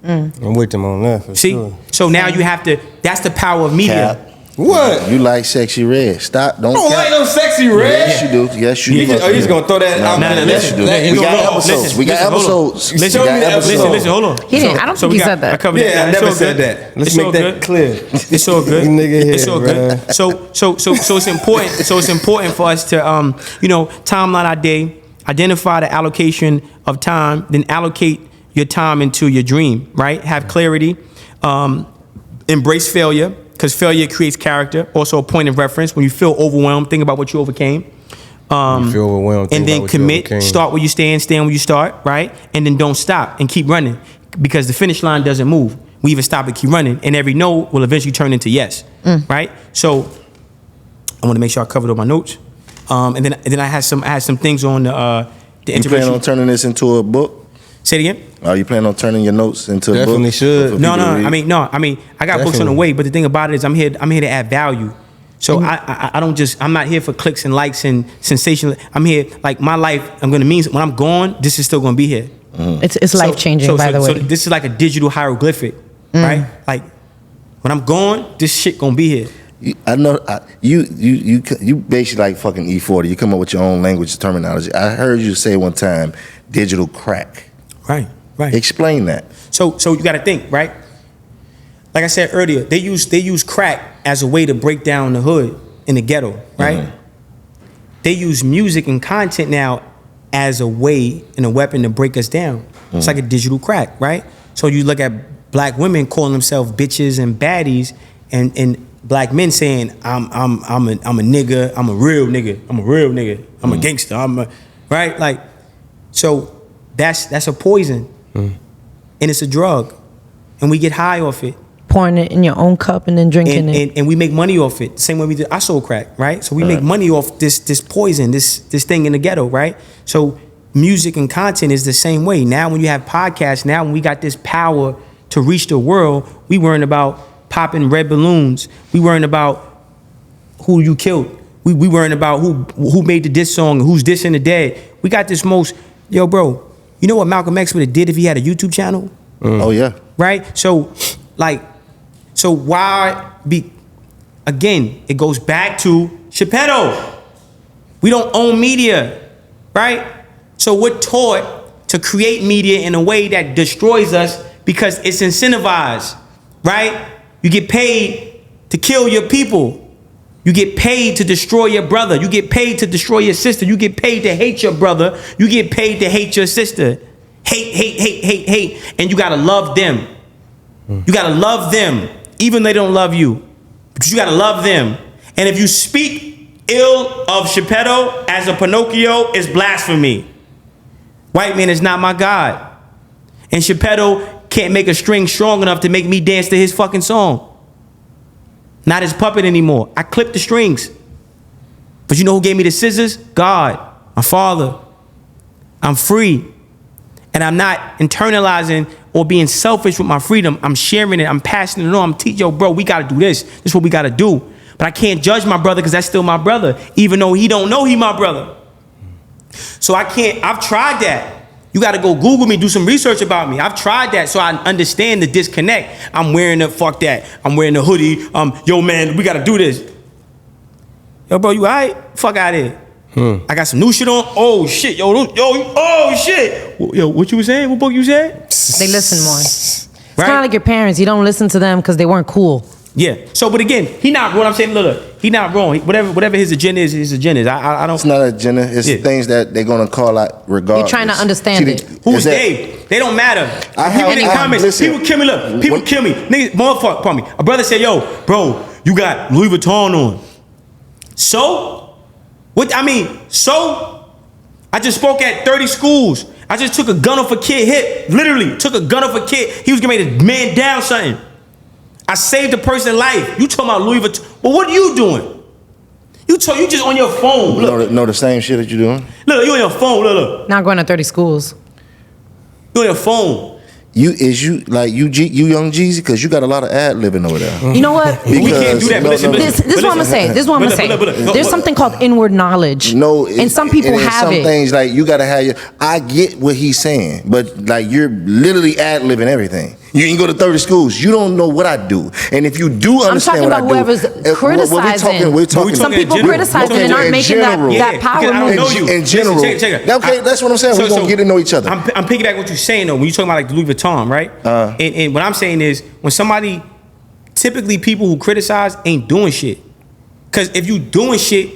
I'm with them on that for See? sure. So now you have to, that's the power of media. Cap. What? You like sexy red. Stop. Don't I don't cap. like no sexy red. Yes, you do. Yes, you do. Oh, you just gonna throw that out there? Yes, you do. We got episodes. We got episodes. Listen, hold on. He didn't. I don't think he said that. I covered Yeah, I It's never all said good. that. Let's It's make all that good. clear. It's all good. Nigga here, It's all good. So it's important. So it's important for us to timeline our day, identify the allocation of time, then allocate your time into your dream. Right? Have clarity. Embrace failure, because failure creates character. Also a point of reference. When you feel overwhelmed, think about what you overcame. You feel overwhelmed. And then commit. Start where you stand where you start. Right? And then don't stop and keep running, because the finish line doesn't move. We either stop and keep running, and every no will eventually turn into yes. Right? So I want to make sure I covered all my notes. And then I had some things on the You plan on turning this into a book? Say it again. Are you planning on turning your notes into a book? Definitely should. for No. people to read? I mean, I got books on the way, but the thing about it is, I'm here to add value. So I'm not here for clicks and likes and sensation. I'm here, like, my life. I'm gonna mean when I'm gone, this is still gonna be here. It's life changing, by the way. So this is like a digital hieroglyphic, right? Like, when I'm gone, this shit gonna be here. I know you basically like fucking E40. You come up with your own language terminology. I heard you say one time, digital crack. Right. Explain that. So you got to think, right? Like I said earlier, they use crack as a way to break down the hood in the ghetto, right? They use music and content now as a way and a weapon to break us down. It's like a digital crack, right? So you look at black women calling themselves bitches and baddies, and black men saying, I'm a nigga, I'm a real nigga, I'm a gangster, right? Like, so that's a poison, and it's a drug, and we get high off it. Pouring it in your own cup and then drinking it. And we make money off it. Same way we did. I sold crack, right? So we make money off this poison, this thing in the ghetto, right? So music and content is the same way. Now when you have podcasts, now when we got this power to reach the world, we worrying about popping red balloons. We worrying about who you killed. We worrying about who made the diss song, who's dissing the dead. We got this yo, bro, you know what Malcolm X would have did if he had a YouTube channel? Oh yeah. Right? So why be, again, it goes back to Geppetto. We don't own media, right? So we're taught to create media in a way that destroys us because it's incentivized, right? You get paid to kill your people. You get paid to destroy your brother. You get paid to destroy your sister. You get paid to hate your brother. You get paid to hate your sister. Hate. And you gotta love them. You gotta love them, even though they don't love you. But you gotta love them. And if you speak ill of Geppetto as a Pinocchio, it's blasphemy. White man is not my God. And Geppetto can't make a string strong enough to make me dance to his fucking song. Not his puppet anymore. I clipped the strings. But you know who gave me the scissors? God, my father. I'm free. And I'm not internalizing or being selfish with my freedom. I'm sharing it. I'm passing it on. I'm teaching, yo, bro, we got to do this. This is what we got to do. But I can't judge my brother because that's still my brother, even though he don't know he my brother. So I've tried that. You got to go Google me, do some research about me. I've tried that so I understand the disconnect. I'm wearing fuck that. I'm wearing the hoodie. Yo, man, we got to do this. Yo, bro, you all right? Fuck out of here. I got some new shit on. Oh, shit. Oh, shit. Yo, what you was saying? What book you said? They listen more. It's kind of like your parents. You don't listen to them because they weren't cool. Yeah. So, but again, he not wrong. I'm saying, look, he not wrong. Whatever his agenda is, his agenda is. I don't. It's not an agenda. It's things that they're gonna call out regardless. You're trying to understand it. Who's they? They don't matter. People in the comments, people kill me. Look, people kill me. Niggas, motherfucker, pardon me. A brother said, "Yo, bro, you got Louis Vuitton on." So, what? I mean, so I just spoke at 30 schools. I just took a gun off a kid hip. Literally took a gun off a kid. He was getting ready to man down something. I saved a person's life. You talking about Louis Vuitton? Well, what are you doing? You just on your phone. Look, know the same shit that you doing. Look, you on your phone. Look. Not going to 30 schools. You on your phone. You young Jeezy, because you got a lot of ad libbing over there. You know what? We can't do that. This is what I'm gonna say. There's something called inward knowledge. No, and some people have some it. Things like you gotta have your. I get what he's saying, but like you're literally ad libbing everything. You ain't go to 30 schools. You don't know what I do, and if you do understand what I do, I'm talking about whoever's criticizing. We're talking. Some people criticizing and aren't making that power move. In general, check. Okay, that's what I'm saying. We're gonna get to know each other. I'm piggybacking what you're saying though. When you're talking about like the Louis Vuitton, right? And what I'm saying is when somebody, typically people who criticize ain't doing shit. Cause if you doing shit,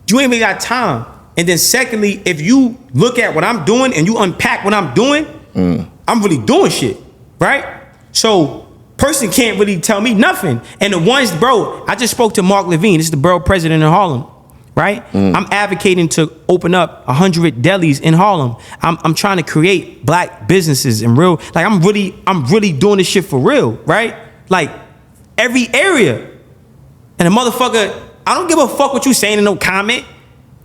you ain't really got time. And then secondly, if you look at what I'm doing and you unpack what I'm doing, I'm really doing shit, right? So person can't really tell me nothing. And the ones, bro, I just spoke to Mark Levine. This is the borough president of Harlem, right? I'm advocating to open up 100 delis in Harlem. I'm trying to create black businesses and real, like I'm really doing this shit for real, right? Like every area. And a motherfucker, I don't give a fuck what you saying in no comment.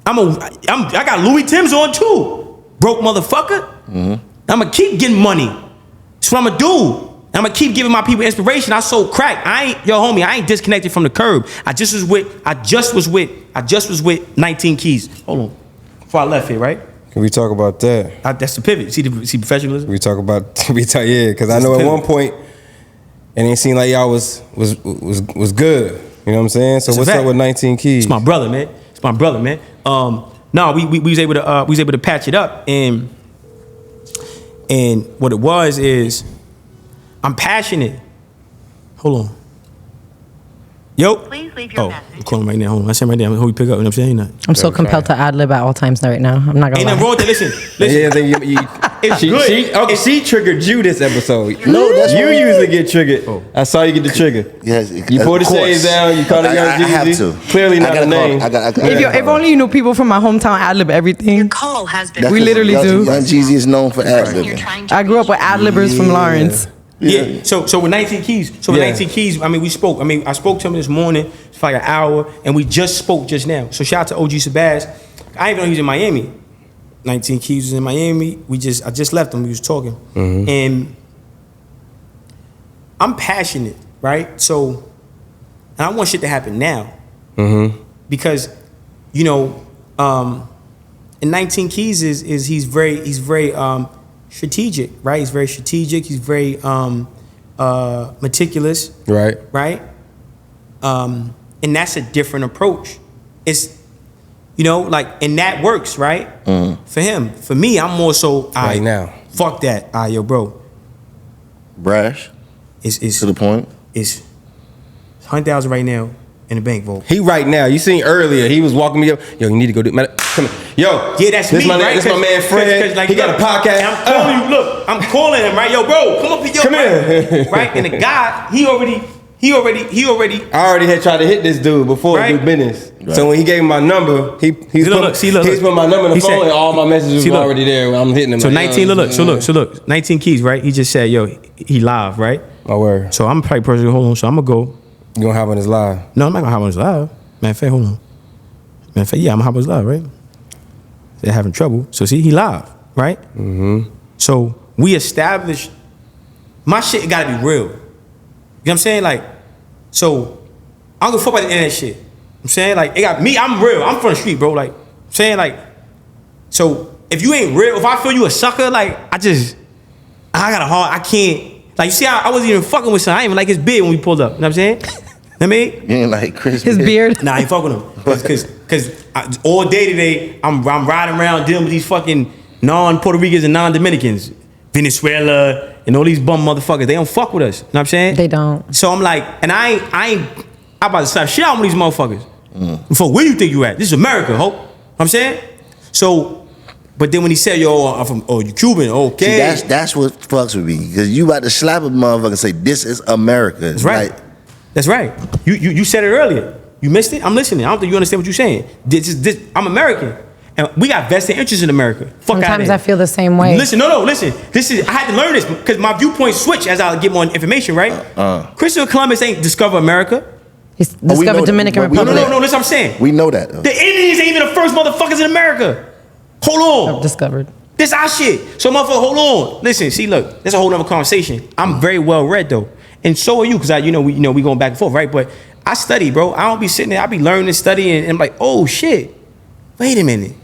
I got Louis Timbs on too, broke motherfucker. I'm gonna keep getting money. That's what I'm gonna do. I'm gonna keep giving my people inspiration. I sold crack. I ain't disconnected from the curb. I just was with 19 Keys. Hold on, before I left here, right? Can we talk about that? That's the pivot. See professionalism. We talk about because I know at one point it ain't seemed like y'all was good. You know what I'm saying? So what's up with 19 Keys? It's my brother, man. No, we was able to patch it up, and what it was is I'm passionate. Hold on. Yo. Please leave your message. I'm calling right now. Hold on. I said right there. I'm gonna pick up. You know what I'm saying? I'm so compelled to ad lib at all times right now. I'm not gonna lie. Ain't nothing wrong with that. Listen. Yeah, then she triggered you this episode. No, that's you usually get triggered. Oh. I saw you get the trigger. Yes, you pull the shades down. You call it Young Jeezy. I have to. Clearly not a name. If only you knew people from my hometown ad lib everything. Your call has been. We literally do. Young Jeezy is known for ad libbing. I grew up with ad libbers from Lawrence. Yeah. So with 19 Keys. With 19 Keys, I mean, we spoke. I mean, I spoke to him this morning for like an hour, and we just spoke just now. So shout out to OG Sabaz. I didn't know he was in Miami. 19 Keys was in Miami. I just left him. We was talking, and I'm passionate, right? So, and I want shit to happen now, because, you know, and 19 Keys is he's very strategic, right? He's very strategic. He's very meticulous, right? Right, and that's a different approach. It's, you know, like, and that works, right? For him. For me, I'm more so right now. Fuck that, yo, bro. Brash. It's to the point. It's 100,000 right now in the bank vault. He right now. You seen earlier. He was walking me up. Yo, you need to go do. Come here. Yo, yeah, that's me, right? This my man Fred. Like, he got a podcast. I'm calling you. Look, I'm calling him, right? Yo, bro, come up here. Come here. Right? And the guy, he already. I already had tried to hit this dude before to do business. Right. So when he gave me my number, he's put my number in the phone, and all my messages were already there. I'm hitting him. So 19, look, 19 Keys, right? He just said, yo, he live, right? My word. So I'm probably personally, hold on. So I'm gonna go. You gonna hop on his live? No, I'm not gonna hop on his live. Man, fair, hold on. Man, fair, yeah, I'm gonna hop on his live, right? They're having trouble. So see, he live, right? So we established, my shit gotta be real. You know what I'm saying? Like, so I don't give a fuck about the internet shit. I'm saying, like, it got me, I'm real. I'm from the street, bro. Like, I'm saying, like, so if you ain't real, if I feel you a sucker, like, I got a heart, I can't. Like, you see how I wasn't even fucking with son. I didn't even like his beard when we pulled up. You know what I'm saying? I mean? You ain't like Chris. His beard? Nah, I ain't fucking with him. Cause all day today, I'm riding around dealing with these fucking non-Puerto Ricans and non-Dominicans. Venezuela, and all these bum motherfuckers, they don't fuck with us. You know what I'm saying? They don't. So I'm like, and I'm about to slap shit out with these motherfuckers. Before, where you think you at? This is America, hope. You know what I'm saying? So, but then when he said, yo, I'm from, you Cuban, okay. See, that's what fucks with me. Because you about to slap a motherfucker and say, this is America. That's right. Like, that's right. You said it earlier. You missed it? I'm listening. I don't think you understand what you're saying. I'm American. And we got vested interest in America. Fuck out Sometimes I feel the same way. Listen, listen. I had to learn this because my viewpoint switched as I get more information, right? Christopher Columbus ain't discover America. He's discovered Dominican Republic. No, listen, I'm saying. We know that. The Indians ain't even the first motherfuckers in America. Hold on. Discovered. This our shit. So motherfucker, hold on. Listen, see, look, that's a whole nother conversation. I'm very well read though. And so are you, because we going back and forth, right? But I study, bro. I don't be sitting there, I be learning and studying, and I'm like, oh shit. Wait a minute.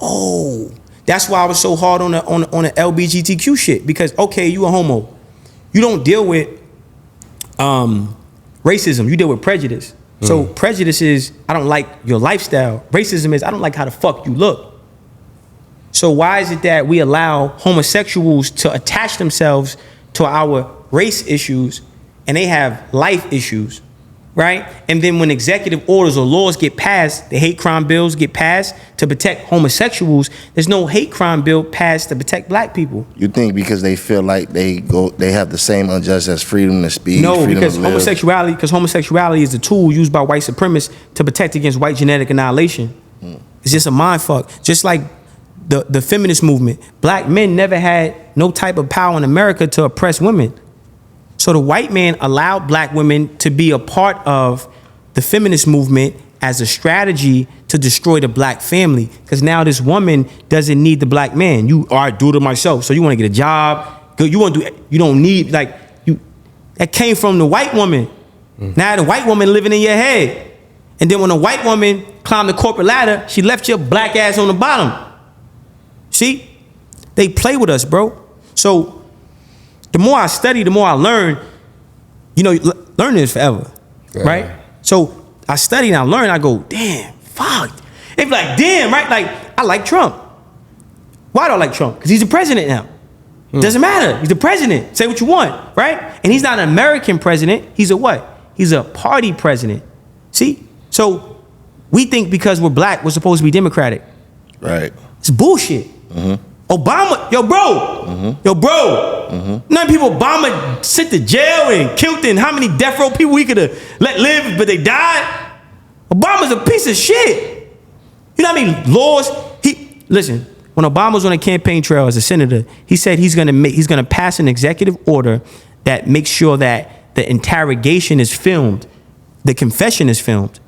Oh. That's why I was so hard on the LBGTQ shit. Because okay, you a homo. You don't deal with racism, you deal with prejudice. So prejudice is, I don't like your lifestyle. Racism is, I don't like how the fuck you look. So why is it that we allow homosexuals to attach themselves to our race issues and they have life issues, right? And then when executive orders or laws get passed, the hate crime bills get passed to protect homosexuals, there's no hate crime bill passed to protect black people. You think because they feel like they have the same injustice as freedom to speak? No, because homosexuality is a tool used by white supremacists to protect against white genetic annihilation. It's just a mind fuck. Just like the feminist movement, black men never had no type of power in America to oppress women. So the white man allowed black women to be a part of the feminist movement as a strategy to destroy the black family. Because now this woman doesn't need the black man. You are do it myself. So you want to get a job. You don't need, like, you. That came from the white woman. Now the white woman living in your head. And then when the white woman climbed the corporate ladder, she left your black ass on the bottom. See? They play with us, bro. So the more I study, the more I learn. Learning is forever, right? So I study and I learn. I go, damn, fuck. They be like, damn, right? Like, I like Trump. Why do I like Trump? Because he's the president now. Doesn't matter. He's the president. Say what you want, right? And he's not an American president. He's a what? He's a party president. See? So we think because we're black, we're supposed to be democratic. Right. It's bullshit. Obama, yo, bro. None of people Obama sent to jail and killed, and how many death row people we could have let live, but they died. Obama's a piece of shit. You know what I mean? Laws. Listen. When Obama was on a campaign trail as a senator, he said he's gonna pass an executive order that makes sure that the interrogation is filmed, the confession is filmed.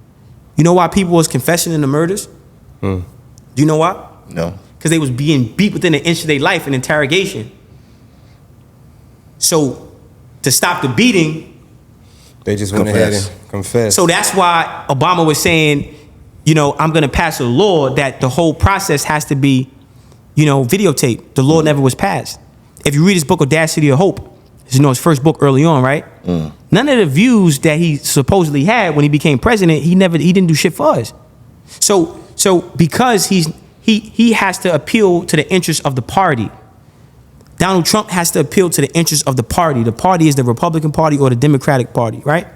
You know why people was confessing in the murders? Do you know why? No. Because they was being beat within an inch of their life in interrogation. So to stop the beating, they just went ahead and confessed. So that's why Obama was saying, I'm gonna pass a law that the whole process has to be, videotaped. The law never was passed. If you read his book, Audacity of Hope, his first book early on, right? None of the views that he supposedly had when he became president, he didn't do shit for us. So because he has to appeal to the interests of the party. Donald Trump has to appeal to the interests of the party. The party is the Republican Party or the Democratic Party, right?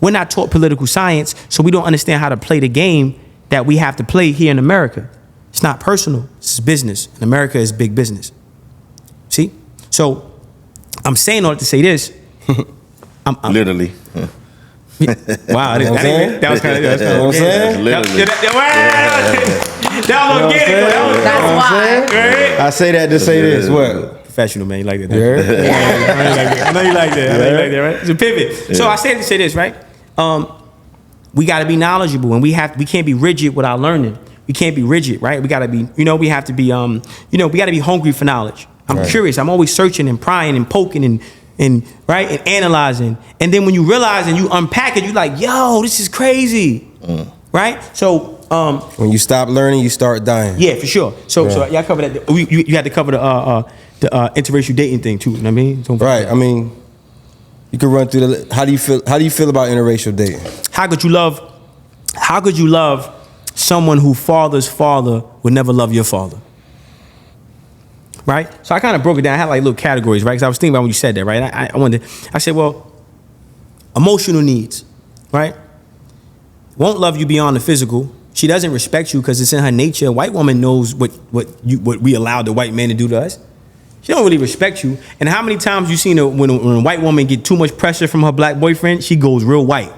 We're not taught political science, so we don't understand how to play the game that we have to play here in America. It's not personal, it's business. And America is big business. See? So I'm saying all to say this. I'm Literally. Wow, that was kind of good. You know what I'm saying? Literally. That was a little gay. That's why. I say that to say this. What? Professional, man. You like that? Yeah. I know you like that, right? It's a pivot. Yeah. So I say to say this, right? We got to be knowledgeable, and we can't be rigid with our learning. We can't be rigid, right? We got to be, we have to be, we got to be hungry for knowledge. I'm curious. I'm always searching and prying and poking and analyzing. And then when you realize and you unpack it, you're like, yo, this is crazy, right? So when you stop learning, you start dying. Yeah, for sure. So y'all cover that. You had to cover the interracial dating thing too. You know what I mean? Right. I mean, you could run through how do you feel about interracial dating? How could you love someone whose father's father would never love your father? right? So I kind of broke it down. I had like little categories, right? Because I was thinking about when you said that, right? I said, well, emotional needs, right? Won't love you beyond the physical. She doesn't respect you because it's in her nature. A white woman knows what we allowed the white man to do to us. She don't really respect you. And how many times you seen when a white woman get too much pressure from her black boyfriend, she goes real white.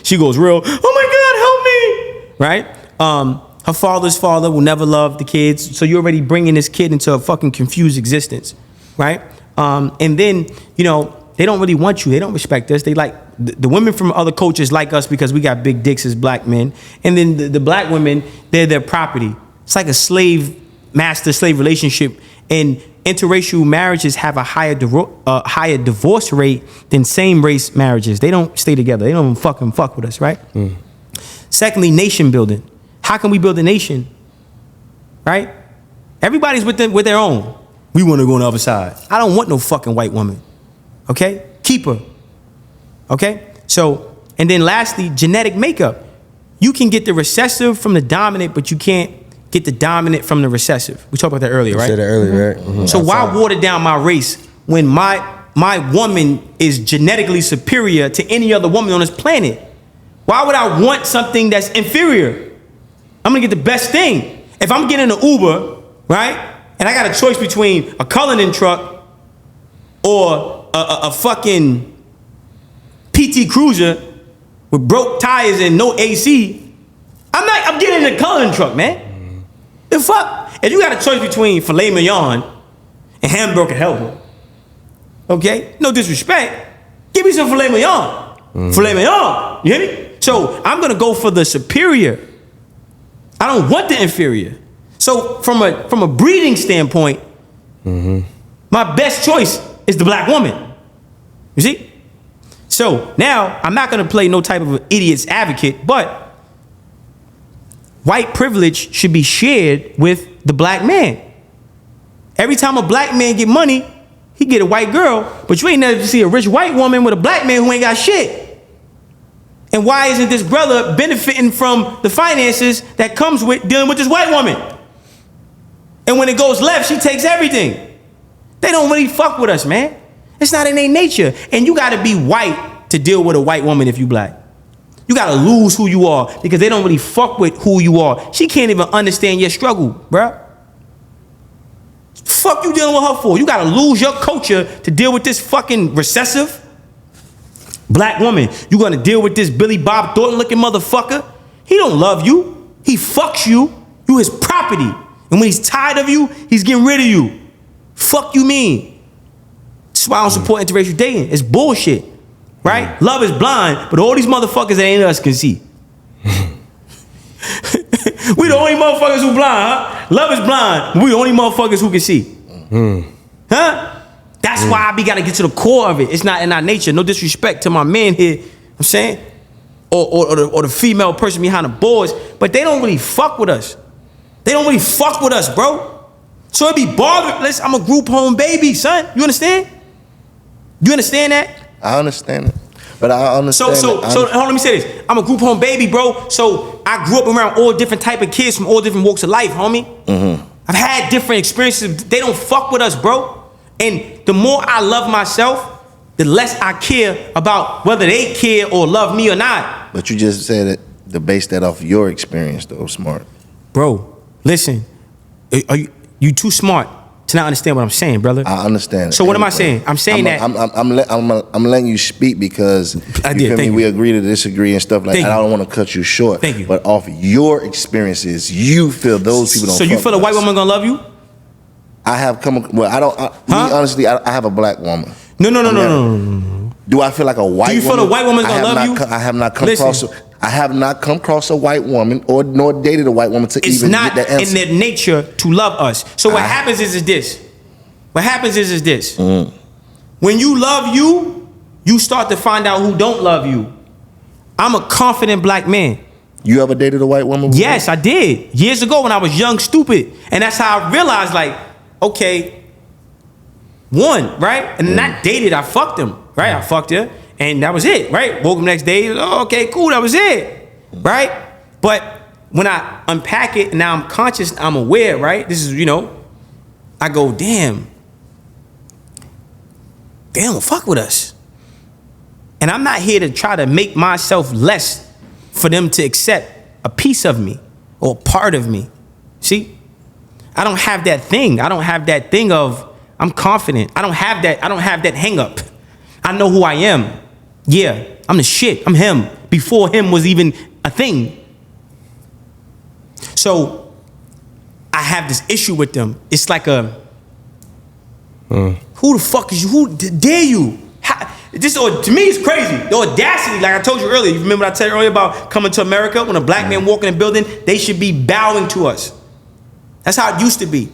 She goes real, oh my God, help me, right? Her father's father will never love the kids. So you're already bringing this kid into a fucking confused existence, right? And then, you know, they don't really want you. They don't respect us. They like, the women from other cultures like us because we got big dicks as black men. And then the black women, they're their property. It's like a master-slave relationship. And interracial marriages have a higher divorce rate than same-race marriages. They don't stay together. They don't fucking fuck with us, right? Secondly, nation building. How can we build a nation, right? Everybody's with their own. We want to go on the other side. I don't want no fucking white woman, okay? Keep her, okay? So, and then lastly, genetic makeup. You can get the recessive from the dominant, but you can't get the dominant from the recessive. We talked about that earlier, right? You said that earlier, right? Mm-hmm. So why water down my race when my woman is genetically superior to any other woman on this planet? Why would I want something that's inferior? I'm gonna get the best thing. If I'm getting an Uber, right, and I got a choice between a Cullinan truck or a fucking PT Cruiser with broke tires and no AC, I'm getting the Cullinan truck, man. The fuck? If you got a choice between filet mignon and hamburger helper, okay, no disrespect, give me some filet mignon. Filet mignon, you hear me? So I'm gonna go for the superior. I don't want the inferior. So from a breeding standpoint, my best choice is the black woman. You see? So now I'm not gonna play no type of an idiot's advocate, but white privilege should be shared with the black man. Every time a black man get money, he get a white girl, but you ain't never see a rich white woman with a black man who ain't got shit. And why isn't this brother benefiting from the finances that comes with dealing with this white woman? And when it goes left, she takes everything. They don't really fuck with us, man. It's not in their nature. And you gotta be white to deal with a white woman if you black. You gotta lose who you are because they don't really fuck with who you are. She can't even understand your struggle, bruh. Fuck you dealing with her for? You gotta lose your culture to deal with this fucking recessive black woman. You gonna deal with this Billy Bob Thornton looking motherfucker? He don't love you. He fucks you. You his property. And when he's tired of you, he's getting rid of you. Fuck you mean? That's why I don't support interracial dating. It's bullshit, right? Love is blind, but all these motherfuckers that ain't us can see. We the only motherfuckers who blind, huh? Love is blind, but we the only motherfuckers who can see. Huh? That's why we gotta get to the core of it. It's not in our nature. No disrespect to my man here, I'm saying, or the female person behind the boards, but they don't really fuck with us. They don't really fuck with us, bro. So it be bothered. I'm a group home baby, son. You understand? You understand that? I understand it. But I understand. So hold on, let me say this. I'm a group home baby, bro. So I grew up around all different type of kids from all different walks of life, homie. I've had different experiences. They don't fuck with us, bro. And the more I love myself, the less I care about whether they care or love me or not. But you just said it to base that off your experience, though, Smart. Bro, listen. Are you too smart to not understand what I'm saying, brother? I understand. So what am I saying? I'm saying I'm letting you speak because we agree to disagree and stuff like that. I don't want to cut you short. Thank you. But off your experiences, you feel those people don't. So you feel a white woman gonna love you? I have come. Well, I don't. Me, honestly, I have a black woman. No. Do I feel like a white woman? Do you feel a white woman's gonna love you? I have not come across. I have not come across a white woman nor dated a white woman to even get that answer. It's not in their nature to love us. So what happens is this. What happens is this. When you love you start to find out who don't love you. I'm a confident black man. You ever dated a white woman before? Yes, I did. Years ago when I was young, stupid. And that's how I realized, like, okay, one, right? And not dated, I fucked him, right? I fucked her. And that was it, right? Woke up the next day, oh, okay, cool, that was it, right? But when I unpack it, and now I'm conscious, I'm aware, right? This is, I go, damn, they don't fuck with us. And I'm not here to try to make myself less for them to accept a piece of me or part of me. See? I don't have that thing. I don't have that thing of I'm confident. I don't have that hang up. I know who I am. Yeah, I'm the shit. I'm him. Before him was even a thing. So I have this issue with them. It's like a who the fuck is you? Who dare you? This to me is crazy. The audacity, like I told you earlier. You remember what I said earlier about coming to America? When a black man walk in a building, they should be bowing to us. That's how it used to be.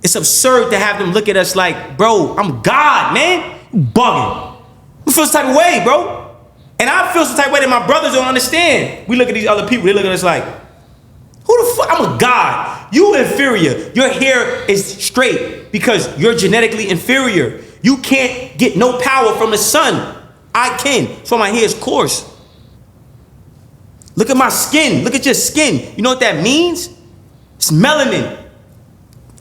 It's absurd to have them look at us like, bro, I'm God, man. You bugging. I feel some type of way, bro. And I feel some type of way that my brothers don't understand. We look at these other people, they look at us like, who the fuck? I'm a God. You inferior. Your hair is straight because you're genetically inferior. You can't get no power from the sun. I can. So my hair is coarse. Look at my skin. Look at your skin. You know what that means? It's melanin.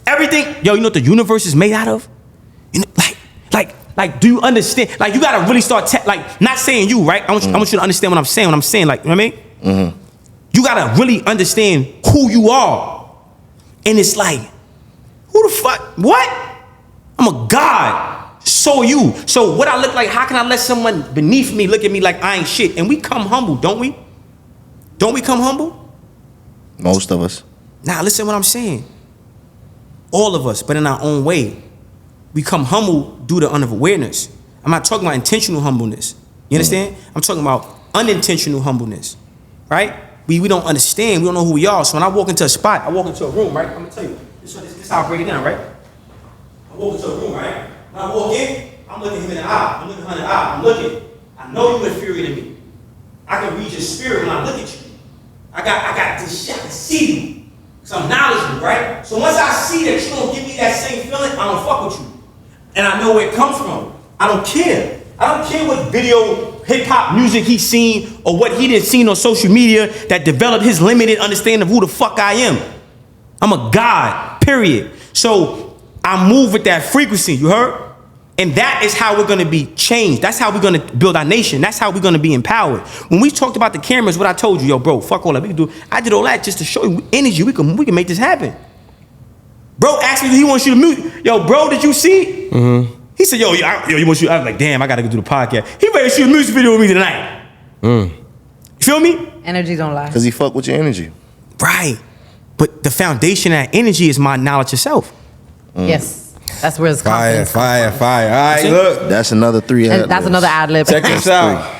Everything. Yo, you know what the universe is made out of? You know, like, do you understand? Like, you gotta really start, not saying you, right? I want you to understand what I'm saying. Like, you know what I mean? Mm-hmm. You gotta really understand who you are. And it's like, who the fuck? What? I'm a God. So are you. So what I look like, how can I let someone beneath me look at me like I ain't shit? And we come humble, don't we? Don't we come humble? Most of us. Now, listen to what I'm saying. All of us, but in our own way. We come humble due to unawareness. I'm not talking about intentional humbleness. You understand? I'm talking about unintentional humbleness, right? We don't understand. We don't know who we are. So when I walk into a spot, I walk into a room, right? I'm gonna tell you. This is how I break it down, right? I walk into a room, right? When I walk in, I'm looking him in the eye. I'm looking her in the eye. I'm looking. I know you're inferior to me. I can read your spirit when I look at you. I got this shit. I can see you. Because I'm knowledgeable, right? So once I see that you don't give me that same feeling, I don't fuck with you. And I know where it comes from. I don't care. I don't care what video, hip-hop music he's seen or what he didn't see on social media that developed his limited understanding of who the fuck I am. I'm a God, period. So I move with that frequency, you heard? And that is how we're going to be changed. That's how we're going to build our nation. That's how we're going to be empowered. When we talked about the cameras, what I told you, yo, bro, fuck all that. We can do. I did all that just to show you energy. We can make this happen. Bro asked me if he wants you to mute. Yo, bro, did you see? Mm-hmm. He said, yo, you want you? I was like, damn, I got to go do the podcast. He ready to shoot a music video with me tonight. You feel me? Energy don't lie. Because he fuck with your energy. Right. But the foundation of that energy is my knowledge of self. Yes. That's where it's confidence Fire. All right, look. That's another 3 ad-libs. That's another ad-lib. Check this out.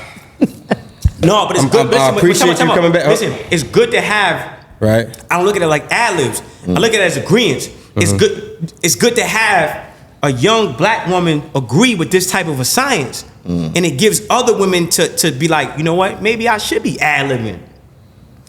No, but it's good. I appreciate you coming back. Listen, it's good to have. Right. I don't look at it like ad-libs. I look at it as agreements. It's good. It's good to have a young black woman agree with this type of a science. And it gives other women to be like, you know what? Maybe I should be ad-libbing.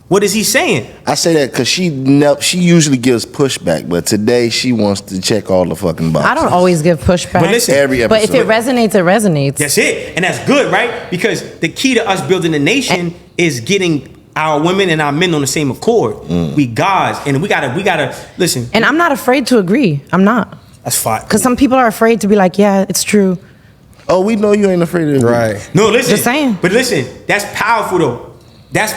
What is he saying? I say that because she usually gives pushback, but today she wants to check all the fucking boxes. I don't always give pushback. But listen, every episode. But if it resonates, it resonates. That's it. And that's good, right? Because the key to us building a nation is getting our women and our men on the same accord. We gods, and we gotta listen. And I'm not afraid to agree. I'm not. That's fine. Because some people are afraid to be like, yeah, it's true. Oh, we know you ain't afraid of it. Right. No, listen. Just saying. But listen, that's powerful though. That's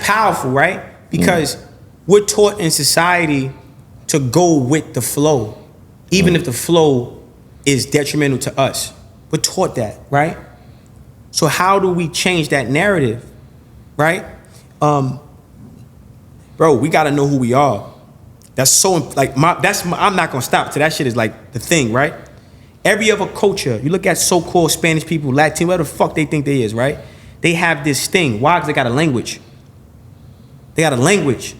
powerful, right? Because we're taught in society to go with the flow, even if the flow is detrimental to us. We're taught that, right? So how do we change that narrative, right? Bro, we gotta know who we are. That's so like I'm not gonna stop till that shit is like the thing, right? Every other culture, you look at so-called Spanish people, Latin, whatever the fuck they think they is, right? They have this thing. Why? Because they got a language. They got a language.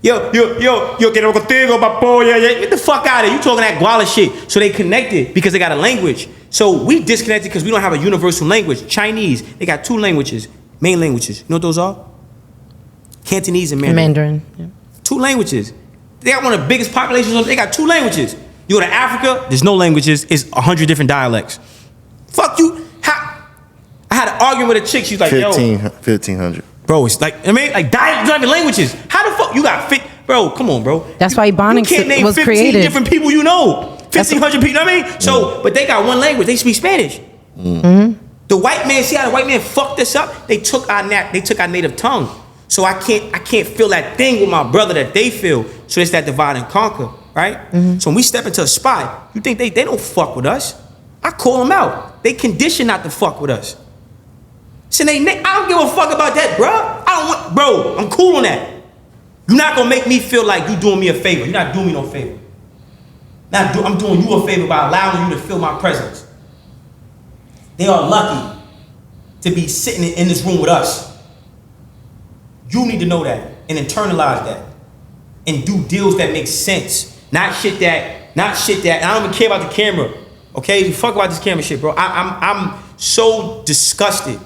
Yo, quiero contigo, papo. Get the fuck out of here. You talking that guala shit. So they connected because they got a language. So we disconnected because we don't have a universal language. Chinese, they got 2 languages, main languages. You know what those are? Cantonese and Mandarin. Yeah. 2 languages. They got one of the biggest populations. They got 2 languages. You go to Africa, there's no languages. It's 100 different dialects. Fuck you. I had an argument with a chick. She's like, 1,500. Bro, it's like, I mean, like, not even languages. How the fuck you got fit? bro, come on, bro. That's why bonding you can't name was 15 created. different people you know. 1,500 people, you know what I mean? So, but they got one language. They speak Spanish. The white man, see how the white man fucked us up? They took our native tongue. So I can't feel that thing with my brother that they feel. So it's that divide and conquer, right? So when we step into a spot, you think they don't fuck with us. I call them out. They condition not to fuck with us. So I don't give a fuck about that, bro. I'm cool on that. You're not gonna make me feel like you doing me a favor. You're not doing me no favor. I'm doing you a favor by allowing you to feel my presence. They are lucky to be sitting in this room with us. You need to know that and internalize that and do deals that make sense. Not shit that, and I don't even care about the camera. Okay, you fuck about this camera shit, bro. I'm so disgusted.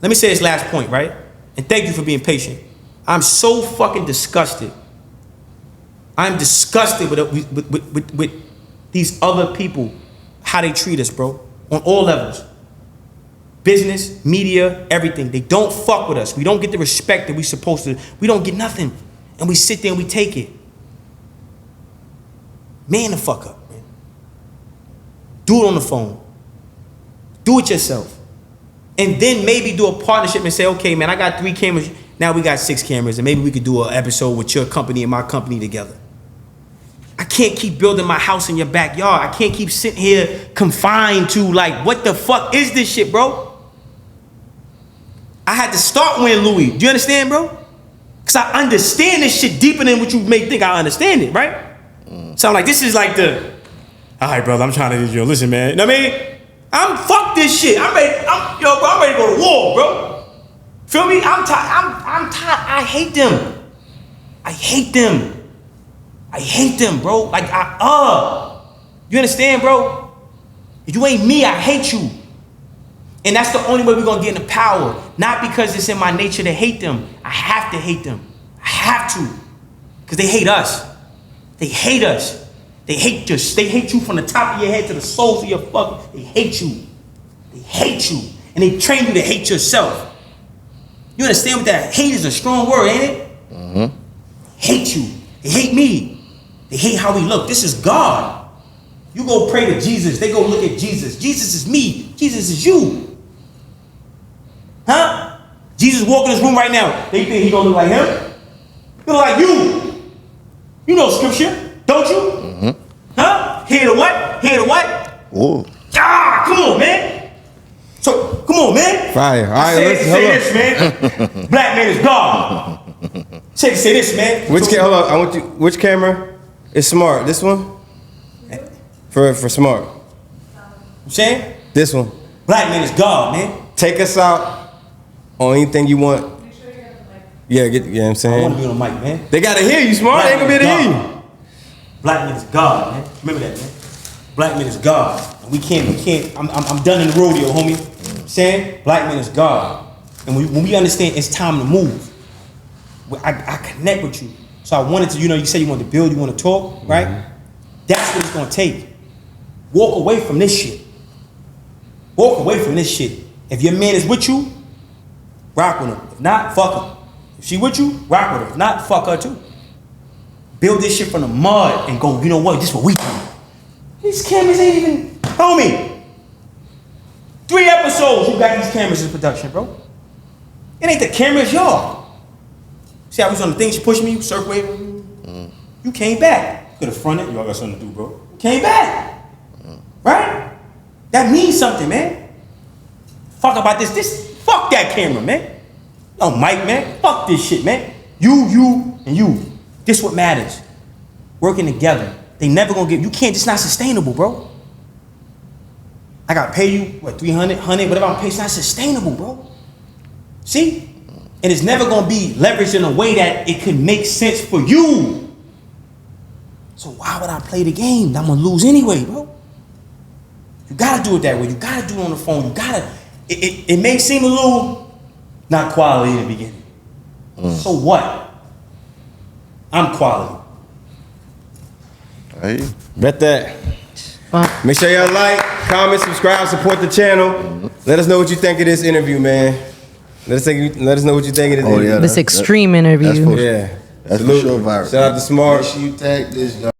Let me say this last point, right? And thank you for being patient. I'm so fucking disgusted. I'm disgusted with these other people, how they treat us, bro, on all levels. Business, media, everything. They don't fuck with us. We don't get the respect that we supposed to. We don't get nothing. And we sit there and we take it. Man the fuck up, man. Do it on the phone. Do it yourself. And then maybe do a partnership and say, okay, man, I got 3 cameras. Now we got 6 cameras. And maybe we could do an episode with your company and my company together. I can't keep building my house in your backyard. I can't keep sitting here confined to like, what the fuck is this shit, bro? I had to start wearing Louis. Do you understand, bro? Because I understand this shit deeper than what you may think I understand it, right? So I'm like, this is like all right, brother, I'm trying to, listen, man. You know what I mean? Fuck this shit. I'm ready to go to war, bro. Feel me? I'm tired. I'm tired. I hate them. I hate them, bro. Like, you understand, bro? If you ain't me, I hate you. And that's the only way we're gonna get into power. Not because it's in my nature to hate them. I have to hate them. I have to. Because they hate us. They hate us. They hate you from the top of your head to the soles of your fucking. They hate you. They hate you. And they train you to hate yourself. You understand what that hate is a strong word, ain't it? Mm-hmm. Hate you. They hate me. They hate how we look. This is God. You go pray to Jesus. They go look at Jesus. Jesus is me. Jesus is you. Huh? Jesus walk in this room right now. They think he gonna look like him? He look like you. You know scripture, don't you? Mm-hmm. Huh? Hear the what? Hear the what? Ooh. Come on, man. So, come on, man. Fire. All right, say this, man. Black man is God. Say this, man. Hold on. I want you. Which camera is smart? This one? For smart. You saying? This one. Black man is God, man. Take us out on anything you want. Yeah, you know what I'm saying? I want to be on the mic, man. They gotta hear you, smart. They ain't gonna be able to hear you. Black man is God, man. Remember that, man. Black man is God. And we can't. I'm done in the rodeo, homie. Saying black man is God. And when we understand it's time to move, I connect with you. So I wanted to, you said you wanted to build, you want to talk, right? Mm-hmm. That's what it's gonna take. Walk away from this shit. Walk away from this shit. If your man is with you, rock with him. If not, fuck him. If she with you, rock with her. If not, fuck her too. Build this shit from the mud and go, you know what, this is what we do. These cameras ain't even, homie. 3 episodes you got these cameras in production, bro. It ain't the cameras, y'all. See how we was on the thing, she pushed me, surf waving. You came back. Could have fronted, y'all got something to do, bro. You came back. Right? That means something, man. Fuck about this, fuck that camera, man. No mic, man. Fuck this shit, man. You, and you. This what matters. Working together. They never gonna you can't, it's not sustainable, bro. I gotta pay you, what, 300, 100, whatever I'm paying, it's not sustainable, bro. See? And it's never gonna be leveraged in a way that it can make sense for you. So why would I play the game? I'm gonna lose anyway, bro. You gotta do it that way. You gotta do it on the phone. You gotta, it may seem a little not quality in the beginning. So what? I'm quality. Hey. Bet that. Make sure y'all like, comment, subscribe, support the channel. Let us know what you think of this interview, man. Let us know what you think of this interview. This extreme interview. Yeah. That's for sure viral. Shout out to Smart. Make sure you tag this,